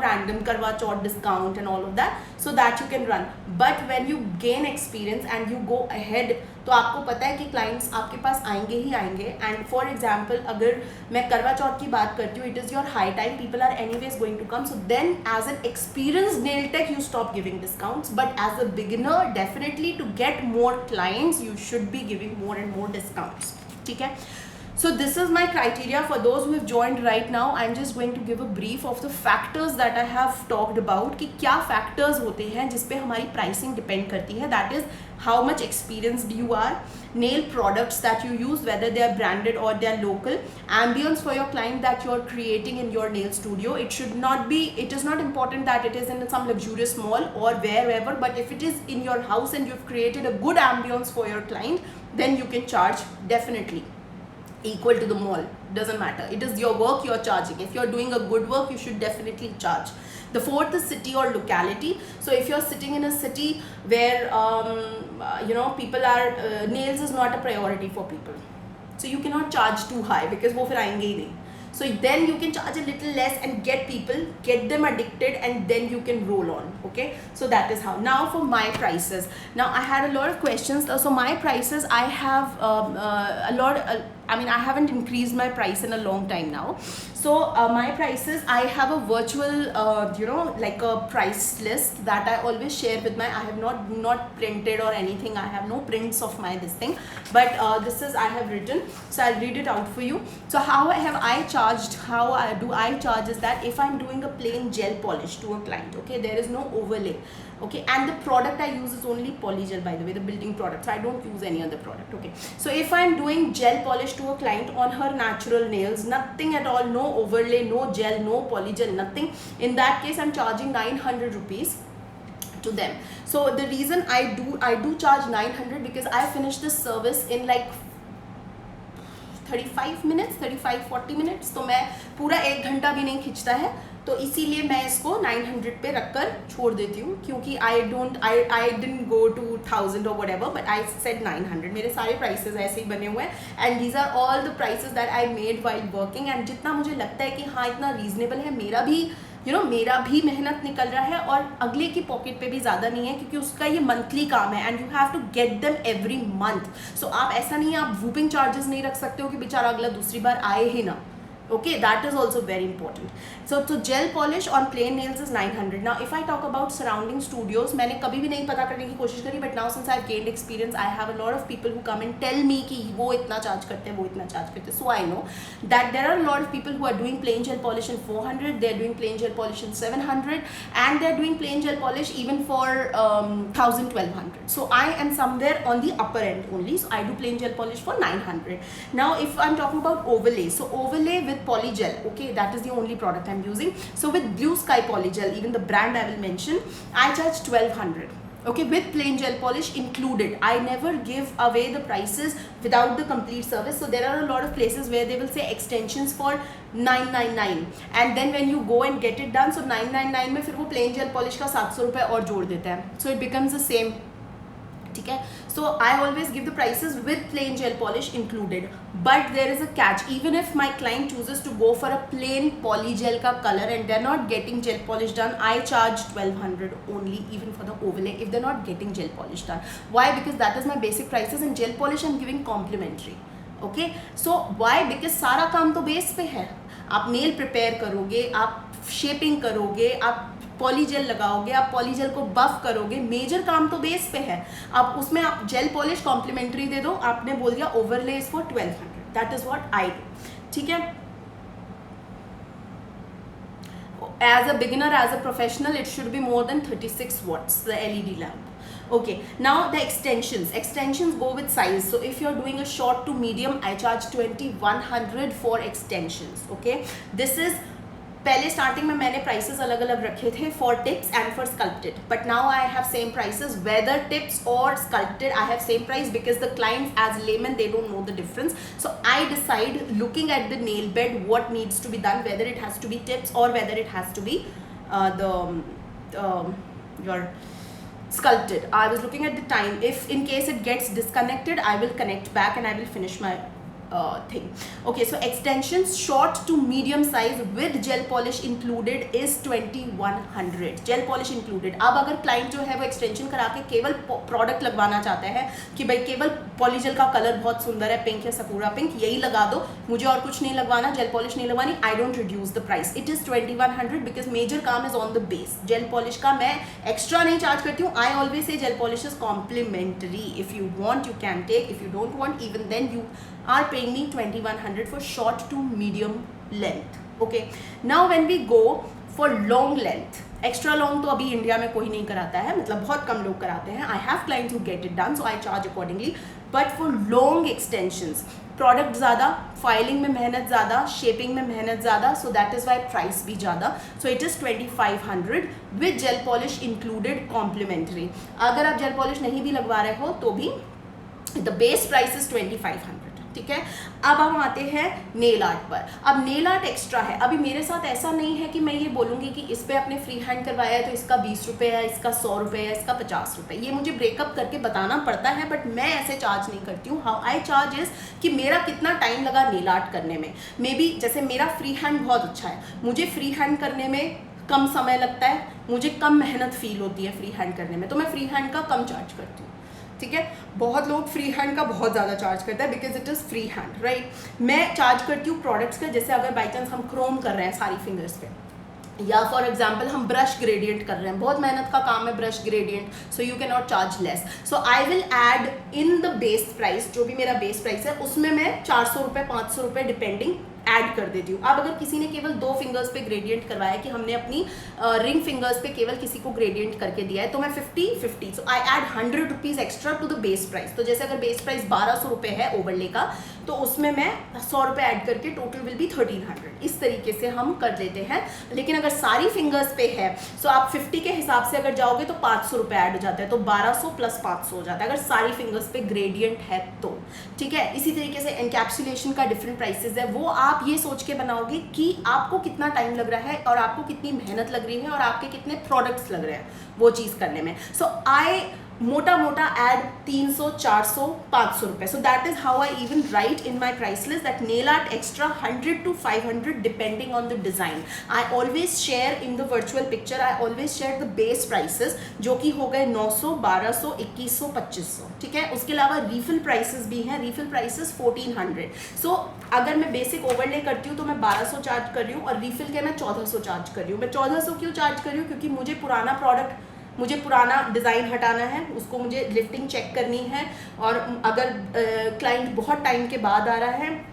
random karwa chauth discount and all of that, so that you can run. But when you gain experience and you go ahead, तो आपको पता है कि clients आपके पास आएंगे ही आएंगे। and for example अगर मैं करवा चौथ की बात करती हूँ, it is your high time, people are anyways going to come, so then as an experienced nail tech you stop giving discounts, but as a beginner definitely to get more clients you should be giving more and more discounts, ठीक है। So this is my criteria. For those who have joined right now, I'm just going to give a brief of the factors that I have talked about, कि क्या factors होते हैं जिस पे हमारी pricing depend करती है. That is how much experienced you are, nail products that you use, whether they are branded or they are local, ambience for your client that you are creating in your nail studio. It is not important that it is in some luxurious mall or wherever, but if it is in your house and you've created a good ambience for your client, then you can charge definitely equal to the mall. Doesn't matter, it is your work you're charging. If you're doing a good work, you should definitely charge. The fourth is city or locality. So if you're sitting in a city where people are nails is not a priority for people, so you cannot charge too high because वो फिर आएंगे ही नहीं. So then you can charge a little less and get them addicted, and then you can roll on. Okay, so that is how. Now for my prices. Now I had a lot of questions. So my prices, I have I haven't increased my price in a long time now. So my prices, I have a virtual like a price list that I always share with I have not printed or anything. I have no prints of my this thing, but this is I have written, so I'll read it out for you. So how I charge is that if I'm doing a plain gel polish to a client, okay, there is no overlay, okay, and the product I use is only polygel, by the way, the building product, so I don't use any other product. Okay, so if I'm doing gel polish to a client on her natural nails, nothing at all, no overlay, no gel, no polygel, nothing, in that case I'm charging 900 rupees to them. So the reason I do charge 900 because I finish this service in like 35 minutes, 35-40 minutes. तो मैं पूरा 1 घंटा भी नहीं खिंचता है, तो इसीलिए मैं इसको 900 पे रखकर छोड़ देती हूँ, क्योंकि I didn't go to 1000 or whatever, but I said 900. मेरे सारे prices ऐसे ही बने हुए हैं, and these are all the prices that I made while working. and जितना मुझे लगता है कि हाँ इतना reasonable है, मेरा भी मेहनत निकल रहा है और अगले की पॉकेट पे भी ज़्यादा नहीं है, क्योंकि उसका ये मंथली काम है, and you have to get them every month. So आप ऐसा नहीं है, आप वूपिंग चार्जेस नहीं रख सकते हो कि बेचारा अगला दूसरी बार आए ही ना. Okay, that is also very important. So gel polish on plain nails is 900. Now if I talk about surrounding studios, मैंने कभी भी नहीं पता करने की कोशिश करी, but now since I've gained experience, I have a lot of people who come and tell me कि वो इतना चार्ज करते हैं, वो इतना चार्ज करते हैं. So I know that there are a lot of people who are doing plain gel polish in 400, they are doing plain gel polish in 700, and they are doing plain gel polish even for 1000-1200. So I am somewhere on the upper end only. So I do plain gel polish for 900. Now if I'm talking about overlay, so overlay with polygel, okay, that is the only product I'm using. So with Blue Sky polygel, even the brand I will mention, I charge 1200. Okay, with plain gel polish included. I never give away the prices without the complete service. So there are a lot of places where they will say extensions for 999, and then when you go and get it done, so 999 में फिर वो plain gel polish का 700 रुपये और जोड़ देते हैं. So it becomes the same. ठीक है, so I always give the prices with plain gel polish included, but there is a catch. Even if my client chooses to go for a plain polygel का color and they're not getting gel polish done, I charge 1200 only, even for the overlay, if they're not getting gel polish done. Why? Because that is my basic prices, and gel polish I'm giving complimentary. Okay, so why? Because सारा काम तो base पे है. आप nail prepare करोगे, आप shaping करोगे, आप पॉलीजेल लगाओगे, आप पॉलीजेल को बफ करोगे, मेजर काम तो बेस पे है. आप उसमें आप जेल पॉलिश कॉम्प्लीमेंट्री दे दो, आपने बोल दिया overlay is for 1200. That is what I do. ठीक है, as a beginner, as a professional, it should be more than 36 watts, the LED lamp. Okay, now the extensions go with size. So if you're doing a short to medium, I charge 2100 for extensions. Okay, this is पहले starting में मैंने prices अलग अलग रखे थे for tips and for sculpted, but now I have same prices whether tips और sculpted. I have same price because the clients as layman they don't know the difference. So I decide looking at the nail bed what needs to be done, whether it has to be tips और whether it has to be your sculpted. I was looking at the time. If in case it gets disconnected, I will connect back and I will finish my thing. Okay, so extensions short to medium size with gel polish included is 2100. gel polish included. अब अगर client जो है वो extension करा के केवल product लगवाना चाहता है कि भाई केवल polygel का कलर बहुत सुंदर है, पिंक या sakura पिंक, यही लगा दो, मुझे और कुछ नहीं लगवाना, gel polish नहीं लगवानी, I don't reduce the price. It is 2100 because major काम is on the base. gel polish का मैं extra नहीं charge करती हूँ. I always say gel polish is complimentary. If you want, you can take. If you don't want, even then you are paying paying me 2100 for short to medium length. Okay, now when we go for long length, extra long तो अभी India में कोई नहीं कराता है, मतलब बहुत कम लोग कराते हैं. I have clients who get it done, so I charge accordingly. But for long extensions product ज़्यादा, फाइलिंग में मेहनत ज़्यादा, शेपिंग में मेहनत ज़्यादा, so that is why price भी ज़्यादा. So it is 2500 with gel polish included complimentary. अगर आप जेल पॉलिश नहीं भी लगवा रहे हो तो भी द बेस प्राइस इज 2500. ठीक है, अब हम आते हैं नेल आर्ट पर. अब नेल आर्ट एक्स्ट्रा है. अभी मेरे साथ ऐसा नहीं है कि मैं ये बोलूँगी कि इस पर आपने फ्री हैंड करवाया है तो इसका 20 रुपये है, इसका 100 रुपये है, इसका 50 रुपये. ये मुझे ब्रेकअप करके बताना पड़ता है, बट मैं ऐसे चार्ज नहीं करती हूँ. हाउ आई चार्ज इज़ कि मेरा कितना टाइम लगा नेल आर्ट करने में. मे बी जैसे मेरा फ्री हैंड बहुत अच्छा है, मुझे फ्री हैंड करने में कम समय लगता है, मुझे कम मेहनत फील होती है फ्री हैंड करने में, तो मैं फ्री हैंड का कम चार्ज करती हूँ. ठीक है, बहुत लोग फ्री हैंड का बहुत ज़्यादा चार्ज करते हैं because it is free hand, right. मैं चार्ज करती हूँ प्रोडक्ट्स का. जैसे अगर बाई चांस हम क्रोम कर रहे हैं सारी फिंगर्स पे, या फॉर एग्जाम्पल हम ब्रश ग्रेडियंट कर रहे हैं, बहुत मेहनत का काम है brush gradient, so you can not charge less. So I will add in the base price, जो भी मेरा बेस प्राइस है उसमें मैं 400 रुपये 500 रुपये डिपेंडिंग ऐड कर देती हूँ. अब अगर किसी ने केवल 2 फिंगर्स पे ग्रेडियंट करवाया कि हमने अपनी रिंग फिंगर्स पे केवल किसी को ग्रेडियंट करके दिया है, तो मैं 50-50, so I add 100 rupees extra to the base price. तो जैसे अगर बेस प्राइस 1200 रुपये है ओवरले का, तो उसमें मैं 100 रुपये ऐड करके टोटल विल बी 1300. इस तरीके से हम कर लेते हैं. लेकिन अगर सारी फिंगर्स पे है, सो आप 50 के हिसाब से अगर जाओगे तो 500 रुपये ऐड हो जाता है, तो 1200 प्लस 500 हो जाता है अगर सारी फिंगर्स पे ग्रेडियंट है तो. ठीक है, इसी तरीके से एनकैप्सुलेशन का डिफरेंट प्राइसेस है. वो आप ये सोच के बनाओगे कि आपको कितना टाइम लग रहा है और आपको कितनी मेहनत लग रही है और आपके कितने प्रोडक्ट्स लग रहे हैं वो चीज़ करने में. सो आई मोटा मोटा ऐड 300 400 500 रुपये. सो that is how I even right in my price list that nail art extra 100 to 500 depending on the design. I always share in the virtual picture, I always share the base prices, जो कि हो गए 900 1200 2100 2500. ठीक है, उसके अलावा refill prices भी हैं. Refill prices 1400. सो अगर मैं बेसिक ओवरले करती हूँ तो मैं 1200 चार्ज कर रही हूँ और रीफिल के मैं 1400 चार्ज कर रही हूँ. मैं 1400 क्यों चार्ज कर रही हूँ? क्योंकि मुझे पुराना डिज़ाइन हटाना है, उसको मुझे लिफ्टिंग चेक करनी है. और अगर क्लाइंट बहुत टाइम के बाद आ रहा है,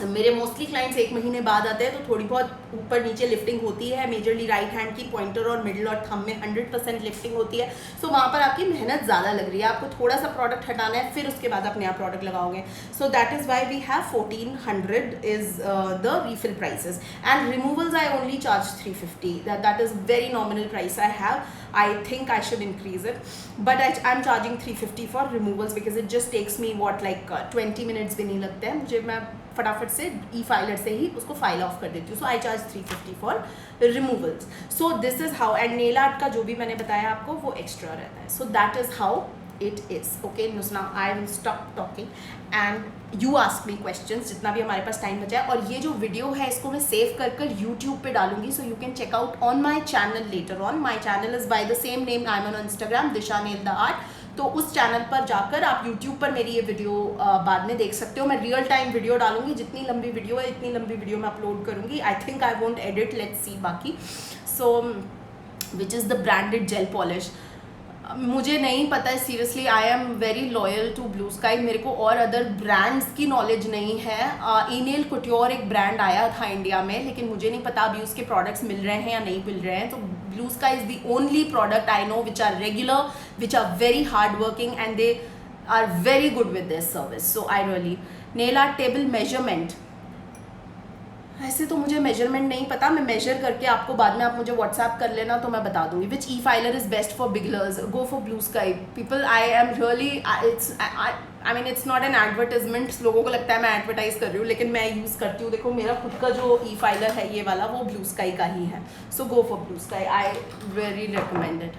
मेरे मोस्टली क्लाइंट्स 1 महीने बाद आते हैं, तो थोड़ी बहुत ऊपर नीचे लिफ्टिंग होती है. मेजरली राइट हैंड की पॉइंटर और मिडिल और थंब में 100% लिफ्टिंग होती है. सो वहाँ पर आपकी मेहनत ज़्यादा लग रही है, आपको थोड़ा सा प्रोडक्ट हटाना है, फिर उसके बाद आप नया प्रोडक्ट लगाओगे. So that is why we have 1400 is the refill prices. And removals I only charge 350. That is very nominal price I have. I think I should increase it, but I'm charging 350 for removals because it just takes me 20 minutes भी नहीं लगते हैं मुझे. मैं फटाफट से e-filer से ही उसको फाइल ऑफ कर देती हूँ. So I charge 350 for removals. So this is how. And nail art का जो भी मैंने बताया आपको वो एक्स्ट्रा रहता है. So that is how it is. Okay, now I will stop talking and you ask me questions जितना भी हमारे पास टाइम बचा है. और ये जो वीडियो है इसको मैं सेव कर YouTube पे डालूंगी, so you can check out on my channel later on. My channel is by the same name. I'm on Instagram, Disha Nail the Art. तो उस चैनल पर जाकर आप YouTube पर मेरी ये वीडियो बाद में देख सकते हो. मैं रियल टाइम वीडियो डालूंगी. जितनी लंबी वीडियो है इतनी लंबी वीडियो मैं अपलोड करूँगी. I think I won't edit, let's see बाकी. So which is the branded gel polish, मुझे नहीं पता है seriously. I am very loyal to Blue Sky. मेरे को और अदर ब्रांड्स की नॉलेज नहीं है. इनेल कुट्योर एक ब्रांड आया था इंडिया में, लेकिन मुझे नहीं पता अभी उसके प्रोडक्ट्स मिल रहे हैं या नहीं मिल रहे हैं. तो blue sky is the only product I know which are regular, which are very hard working and they are very good with this service. So I really. Nail art table measurement, ऐसे तो मुझे measurement नहीं पता. मैं major करके आपको बाद में, आप मुझे व्हाट्सएप कर लेना तो मैं बता दूंगी. Which e-filer is best for beginners? Go for Blue Sky people. I am really, I mean it's not an advertisement. लोगों को लगता है मैं एडवर्टाइज कर रही हूँ, लेकिन मैं यूज़ करती हूँ. देखो मेरा खुद का जो e-filer है ये वाला, वो ब्लू स्काई का ही है. So go for Blue Sky. I very recommend it.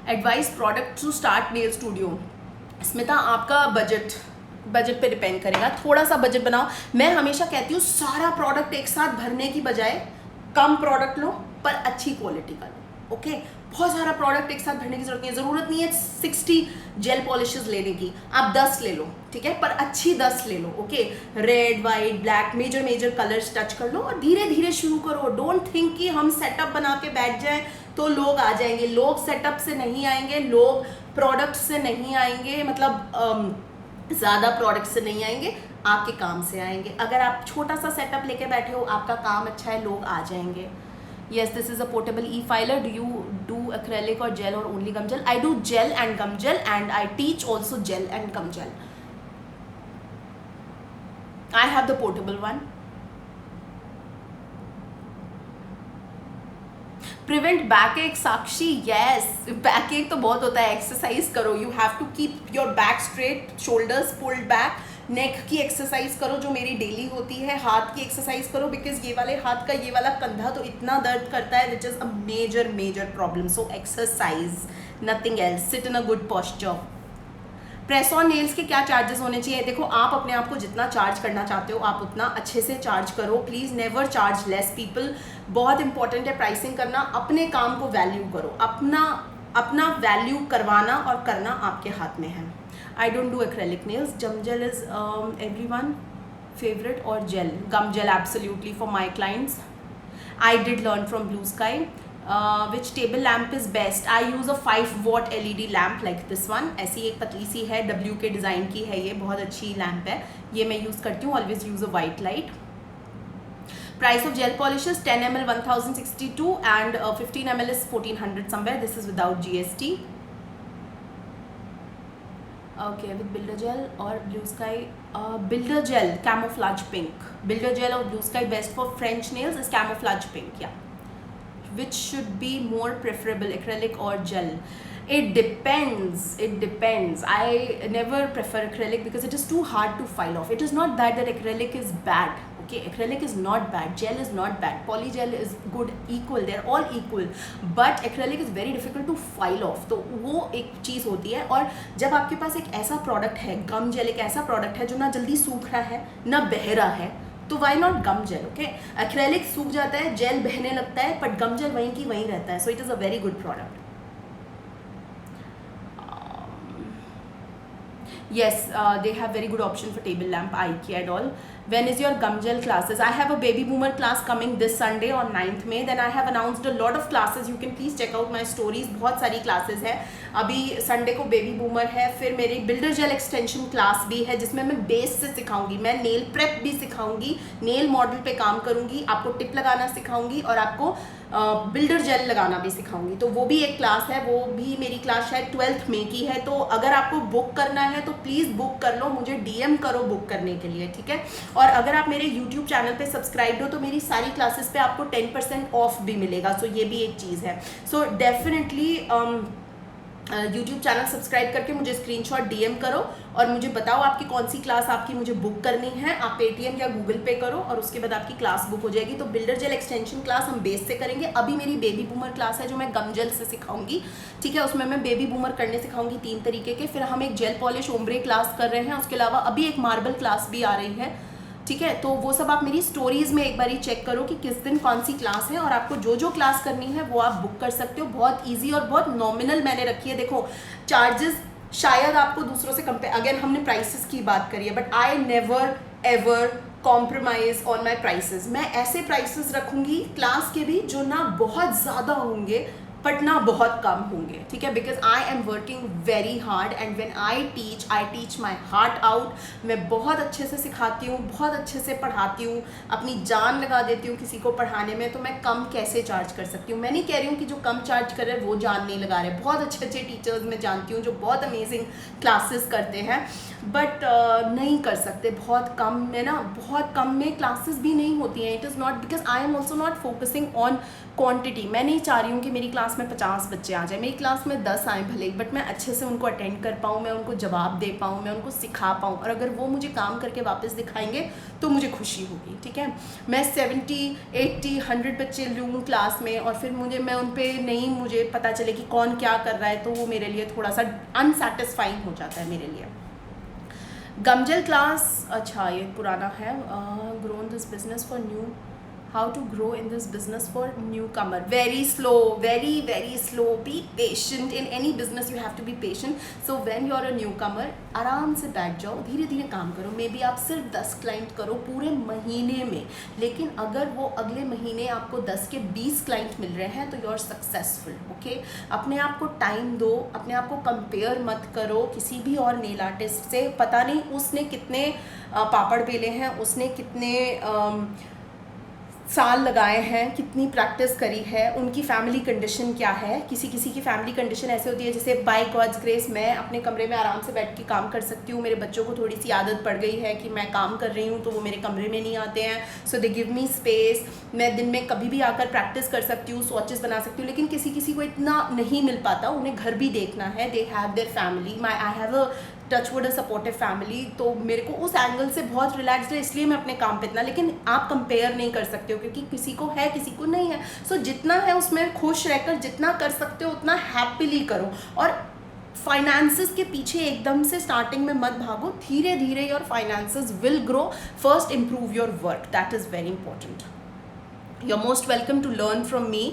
Advice product to start nail studio. Smita, आपका बजट पे डिपेंड करेगा. थोड़ा सा बजट बनाओ. मैं हमेशा कहती हूँ सारा प्रोडक्ट एक साथ भरने की बजाय कम प्रोडक्ट लो पर अच्छी क्वालिटी का लो. ओके, बहुत सारा प्रोडक्ट एक साथ भरने की ज़रूरत नहीं है 60 जेल पॉलिशेस लेने की. आप 10 ले लो, ठीक है, पर अच्छी 10 ले लो. Okay, red white black major colours touch कर लो और धीरे धीरे शुरू करो. डोंट थिंक कि हम सेटअप बना के बैठ जाएं तो लोग आ जाएंगे। लोग सेटअप से नहीं आएंगे, लोग प्रोडक्ट से नहीं आएंगे, मतलब ज़्यादा प्रोडक्ट से नहीं आएंगे, आपके काम से आएंगे। अगर आप छोटा सा सेटअप लेके बैठे हो, आपका काम अच्छा है, लोग आ जाएंगे। Yes, this is a portable e-filer. Do you do acrylic or gel or only gum gel? I do gel and gum gel, and I teach also gel and gum gel. I have the portable one. Prevent backache, Sakshi. Yes, backache तो बहुत होता है, exercise करो। You have to keep your back straight, shoulders pulled back. नेक की exercise करो जो मेरी daily होती है, हाथ की एक्सरसाइज करो, बिकॉज ये वाले हाथ का ये वाला कंधा तो इतना दर्द करता है, which is a major problem. So exercise, nothing else, sit in a good posture. Press on nails के क्या चार्जेस होने चाहिए? देखो, आप अपने आप को जितना चार्ज करना चाहते हो आप उतना अच्छे से चार्ज करो। Please never charge less people. बहुत इंपॉर्टेंट है प्राइसिंग करना। अपने काम को वैल्यू करो, अपना वैल्यू करवाना और करना आपके हाथ में है। I don't do acrylic nails. Gum gel is everyone favorite, or gel? Gum gel absolutely for my clients. I did learn from Blue Sky. Which table lamp is best? I use a 5 watt LED lamp like this one. ऐसी एक पतली सी है, W के design की है, ये बहुत अच्छी लैम्प है, ये मैं यूज़ करती हूँ। Always use a white light. Price of gel polishes 10 ml 1062 and 15 ml is 1400 somewhere. This is without GST. Okay, with Builder Gel or Blue Sky? Builder Gel, camouflage pink. Builder Gel or Blue Sky best for French nails is camouflage pink, yeah. Which should be more preferable, acrylic or gel? It depends. I never prefer acrylic because it is too hard to file off. It is not that acrylic is bad. Okay, acrylic is not bad, gel is not bad, polygel is good, equal, they're all equal, but acrylic is very difficult to file off. तो वो एक चीज़ होती है। और जब आपके पास एक ऐसा प्रोडक्ट है, गम जेल एक ऐसा प्रोडक्ट है जो ना जल्दी सूख रहा है ना बह रहा है, तो why not gum gel? Okay, acrylic सूख जाता है, जेल बहने लगता है, बट गम जेल वहीं की वहीं रहता है। सो it is a very good product. Yes, they have very good option for table lamp, IKEA and all. When is your gum gel classes? I have a baby boomer class coming this Sunday on 9th May. Then I have announced a lot of classes. You can please check out my stories. बहुत सारी classes है। अभी Sunday को baby boomer है, फिर मेरी builder jail extension class भी है जिसमें मैं बेस से सिखाऊंगी, मैं नेल प्रेप भी सिखाऊंगी, नेल मॉडल पे काम करूंगी, आपको टिप लगाना सिखाऊंगी और आपको बिल्डर जेल लगाना भी सिखाऊंगी। तो वो भी एक क्लास है, वो भी मेरी क्लास शायद 12 मई की है। तो अगर आपको बुक करना है तो प्लीज़ बुक कर लो, मुझे DM करो बुक करने के लिए, ठीक है। और अगर आप मेरे YouTube चैनल पे सब्सक्राइब हो तो मेरी सारी क्लासेस पे आपको 10% ऑफ भी मिलेगा। सो ये भी एक चीज़ है। So definitely YouTube channel subscribe करके मुझे स्क्रीनशॉट DM करो और मुझे बताओ आपकी कौन सी क्लास आपकी मुझे बुक करनी है। आप Paytm या Google पे करो और उसके बाद आपकी क्लास बुक हो जाएगी। तो बिल्डर जेल एक्सटेंशन क्लास हम बेस से करेंगे। अभी मेरी बेबी बूमर क्लास है जो मैं गम जेल से सिखाऊंगी, ठीक है। उसमें मैं बेबी बूमर करने सिखाऊंगी 3 तरीके के। फिर हम एक जेल पॉलिश ओम्ब्रे क्लास कर रहे हैं, उसके अलावा अभी एक मार्बल क्लास भी आ रही है, ठीक है। तो वो सब आप मेरी स्टोरीज़ में एक बारी चेक करो कि किस दिन कौन सी क्लास है, और आपको जो जो क्लास करनी है वो आप बुक कर सकते हो। बहुत इजी और बहुत नॉमिनल मैंने रखी है। देखो, चार्जेस शायद आपको दूसरों से कंपेयर, अगेन हमने प्राइसेस की बात करी है, but I never ever compromise on my prices. मैं ऐसे प्राइसेस रखूँगी क्लास के भी जो ना बहुत ज़्यादा होंगे बट ना बहुत कम होंगे, ठीक है। Because I am working very hard and when I teach my heart out. मैं बहुत अच्छे से सिखाती हूँ, बहुत अच्छे से पढ़ाती हूँ, अपनी जान लगा देती हूँ किसी को पढ़ाने में। तो मैं कम कैसे चार्ज कर सकती हूँ? मैं नहीं कह रही हूँ कि जो कम चार्ज कर रहे हैं वो जान नहीं लगा रहे। बहुत अच्छे अच्छे टीचर्स मैं जानती हूँ जो बहुत अमेजिंग क्लासेस करते हैं, बट नहीं कर सकते। बहुत कम में ना, बहुत कम में क्लासेस भी नहीं होती हैं। It is not because I am also not focusing on quantity. मैं नहीं चाह रही हूँ कि मेरी क्लास में 50 बच्चे आ जाए, मेरी क्लास में 10 आए भले ही, बट मैं अच्छे से उनको अटेंड कर पाऊँ, मैं उनको जवाब दे पाऊँ, मैं उनको सिखा पाऊँ। और अगर वो मुझे काम करके वापस दिखाएंगे तो मुझे खुशी होगी, ठीक है। मैं 70, 80, 100 बच्चे लूँ क्लास में और फिर मैं उन पर नहीं, मुझे पता चले कि कौन क्या कर रहा है, तो वो मेरे लिए थोड़ा सा अनसेटिस्फाइंग हो जाता है मेरे लिए। गमजेल क्लास, अच्छा ये पुराना है। Grown this business for new how to grow in this business for newcomer. Very slow, very slow. Be patient. In any business you have to be patient. So when you're a newcomer, आराम से बैठ जाओ, धीरे धीरे काम करो. May be आप सिर्फ 10 क्लाइंट करो पूरे महीने में, लेकिन अगर वो अगले महीने आपको 10 के 20 क्लाइंट मिल रहे हैं तो यू आर सक्सेसफुल. ओके, अपने आप को टाइम दो, अपने आप को कंपेयर मत करो किसी भी और नेल आर्टिस्ट से. पता नहीं उसने कितने पापड़ बेले हैं, उसने कितने साल लगाए हैं, कितनी प्रैक्टिस करी है, उनकी फैमिली कंडीशन क्या है. किसी किसी की फैमिली कंडीशन ऐसे होती है जैसे बाय गॉड्स ग्रेस मैं अपने कमरे में आराम से बैठ के काम कर सकती हूँ. मेरे बच्चों को थोड़ी सी आदत पड़ गई है कि मैं काम कर रही हूँ तो वो मेरे कमरे में नहीं आते हैं, सो दे गिव मी स्पेस. मैं दिन में कभी भी आकर प्रैक्टिस कर सकती हूँ, स्वॉचेस बना सकती हूँ. लेकिन किसी किसी को इतना नहीं मिल पाता, उन्हें घर भी देखना है. They have their family. I have a touchwood a supportive family. तो मेरे को उस एंगल से बहुत रिलैक्सड है, इसलिए मैं अपने काम पे इतना. लेकिन आप कंपेयर नहीं कर सकते हो क्योंकि किसी को है किसी को नहीं है. सो जितना है उसमें खुश रहकर जितना कर सकते हो उतना हैप्पीली करो. और फाइनेंसेस के पीछे एकदम से स्टार्टिंग में मत भागो, धीरे धीरे your finances will grow. First improve your work, that is very important. You are most welcome to learn from me.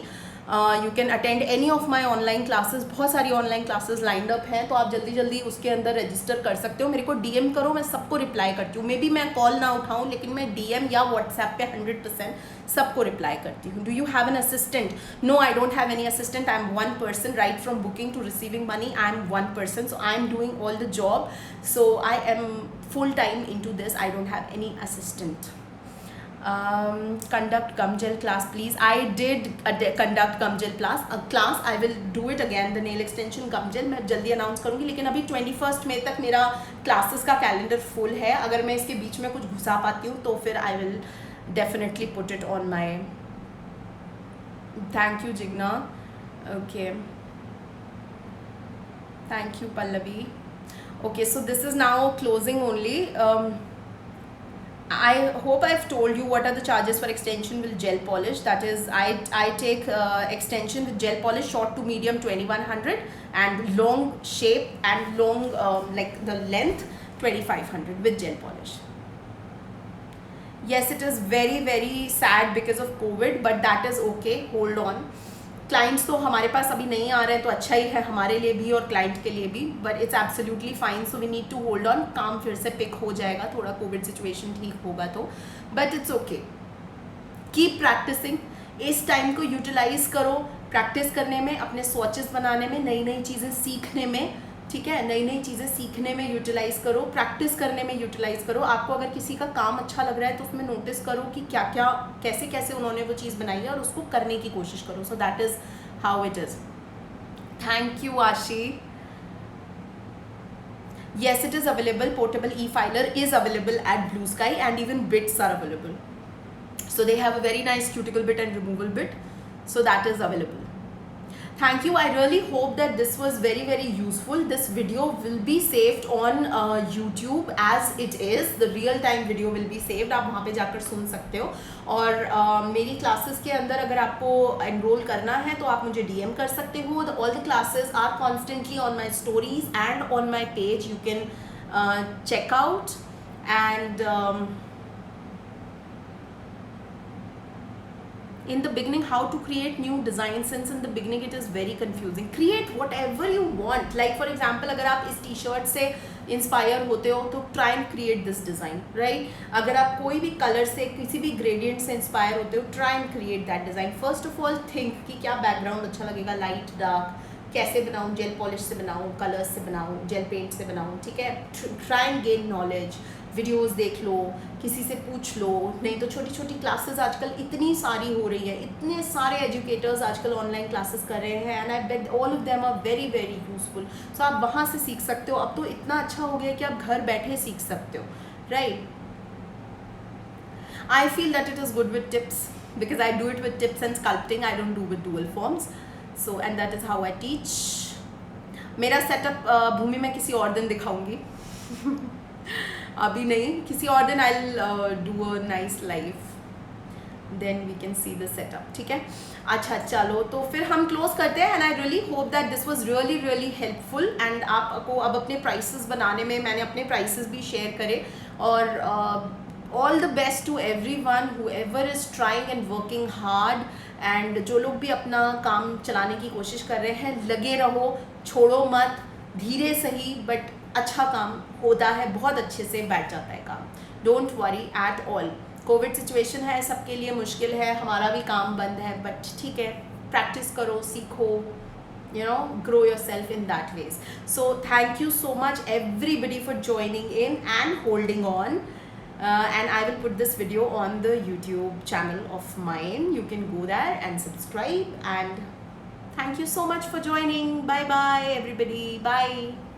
You can attend any of my online classes. बहुत सारी ऑनलाइन क्लासेस लाइंड अप हैं, तो आप जल्दी जल्दी उसके अंदर register कर सकते हो. मेरे को डीएम करो, मैं सबको रिप्लाई करती हूँ. मे बी मैं कॉल ना उठाऊँ, लेकिन मैं डीएम या व्हाट्सएप पे 100% सबको रिप्लाई करती हूँ. Do you have an assistant? No, I don't have any assistant. I am one person. Right from booking to receiving money, I am one person. So I am doing all the job. So I am full time into this. I don't have any assistant. Conduct gum gel class please. I did conduct gum gel class. I will do it again, the nail extension gum gel. मैं जल्दी announce करूँगी, लेकिन अभी 21 मई तक मेरा classes का calendar full है. अगर मैं इसके बीच में कुछ घुसा पाती हूँ तो फिर I will definitely put it on my. Thank you Jigna. Okay, thank you Pallavi. Okay, so this is now closing only. I hope I've told you what are the charges for extension with gel polish. That is, I take extension with gel polish short to medium 2100 and long shape and long like the length 2500 with gel polish. Yes, it is very sad because of COVID, but that is okay. Hold on. Clients तो हमारे पास अभी नहीं आ रहे हैं तो अच्छा ही है हमारे लिए भी और क्लाइंट के लिए भी, but it's absolutely fine. So we need to hold on. काम फिर से पिक हो जाएगा, थोड़ा कोविड सिचुएशन ठीक होगा तो, but it's okay. Keep practising. इस टाइम को यूटिलाइज करो प्रैक्टिस करने में, अपने स्वॉचेस बनाने में, नई नई चीज़ें सीखने में. ठीक है, नई नई चीज़ें सीखने में यूटिलाइज करो, प्रैक्टिस करने में यूटिलाइज करो. आपको अगर किसी का काम अच्छा लग रहा है तो उसमें नोटिस करो कि क्या क्या कैसे कैसे उन्होंने वो चीज़ बनाई है और उसको करने की कोशिश करो. सो that is how it is. Thank you आशी. Yes, it is available. Portable e-filer is available at Blue Sky and even bits are available. So they have a very nice cuticle bit and removal bit. So that is available. Thank you. I really hope that this was very useful. This video will be saved on YouTube as it is. The real time video will be saved. आप वहाँ पे जाकर सुन सकते हो. और मेरी classes के अंदर अगर आपको एनरोल करना है तो आप मुझे DM कर सकते हो. All the classes are constantly on my stories and on my page. You can check out and in the beginning how to create new designs, since in the beginning it is very confusing. Create whatever you want. Like for example, अगर आप इस T-shirt से inspire होते हो तो try and create this design, right. अगर आप कोई भी कलर से किसी भी ग्रेडियंट से इंस्पायर होते हो, try and create that design. First of all think कि क्या बैकग्राउंड अच्छा लगेगा, लाइट डार्क, कैसे बनाऊँ, जेल पॉलिश से बनाऊँ, कलर्स से बनाऊँ, जेल पेंट से बनाऊँ. ठीक है, try and gain knowledge. Videos देख लो, किसी से पूछ लो. नहीं तो छोटी छोटी क्लासेस आजकल इतनी सारी हो रही है, इतने सारे एजुकेटर्स आजकल ऑनलाइन क्लासेस कर रहे हैं and I bet all of them are very useful. So आप वहाँ से सीख सकते हो. अब तो इतना अच्छा हो गया कि आप घर बैठे सीख सकते हो, right. I feel that it is good with tips because I do it with tips and sculpting. I don't do with dual forms. So and that is how I teach. मेरा सेटअप भूमि में किसी और दिन दिखाऊंगी. अभी नहीं, किसी और दिन I will do a nice live, then we can see the setup. ठीक है, अच्छा चलो तो फिर हम क्लोज करते हैं. And I really hope that this was really helpful. And आपको अब अपने प्राइसेस बनाने में मैंने अपने प्राइसेस भी शेयर करे और all the best to everyone whoever is trying and working hard, and जो लोग भी अपना काम चलाने की कोशिश कर रहे हैं, लगे रहो, छोड़ो मत, धीरे सही बट अच्छा काम होता है, बहुत अच्छे से बैठ जाता है काम. Don't worry at all. Covid situation है, सबके लिए मुश्किल है, हमारा भी काम बंद है, बट ठीक है, प्रैक्टिस करो, सीखो, you know, grow yourself in that ways. So thank you so much everybody for joining in and holding on. And I will put this video on the YouTube channel of mine. You can go there and subscribe, and thank you so much for joining. Bye bye everybody. Bye.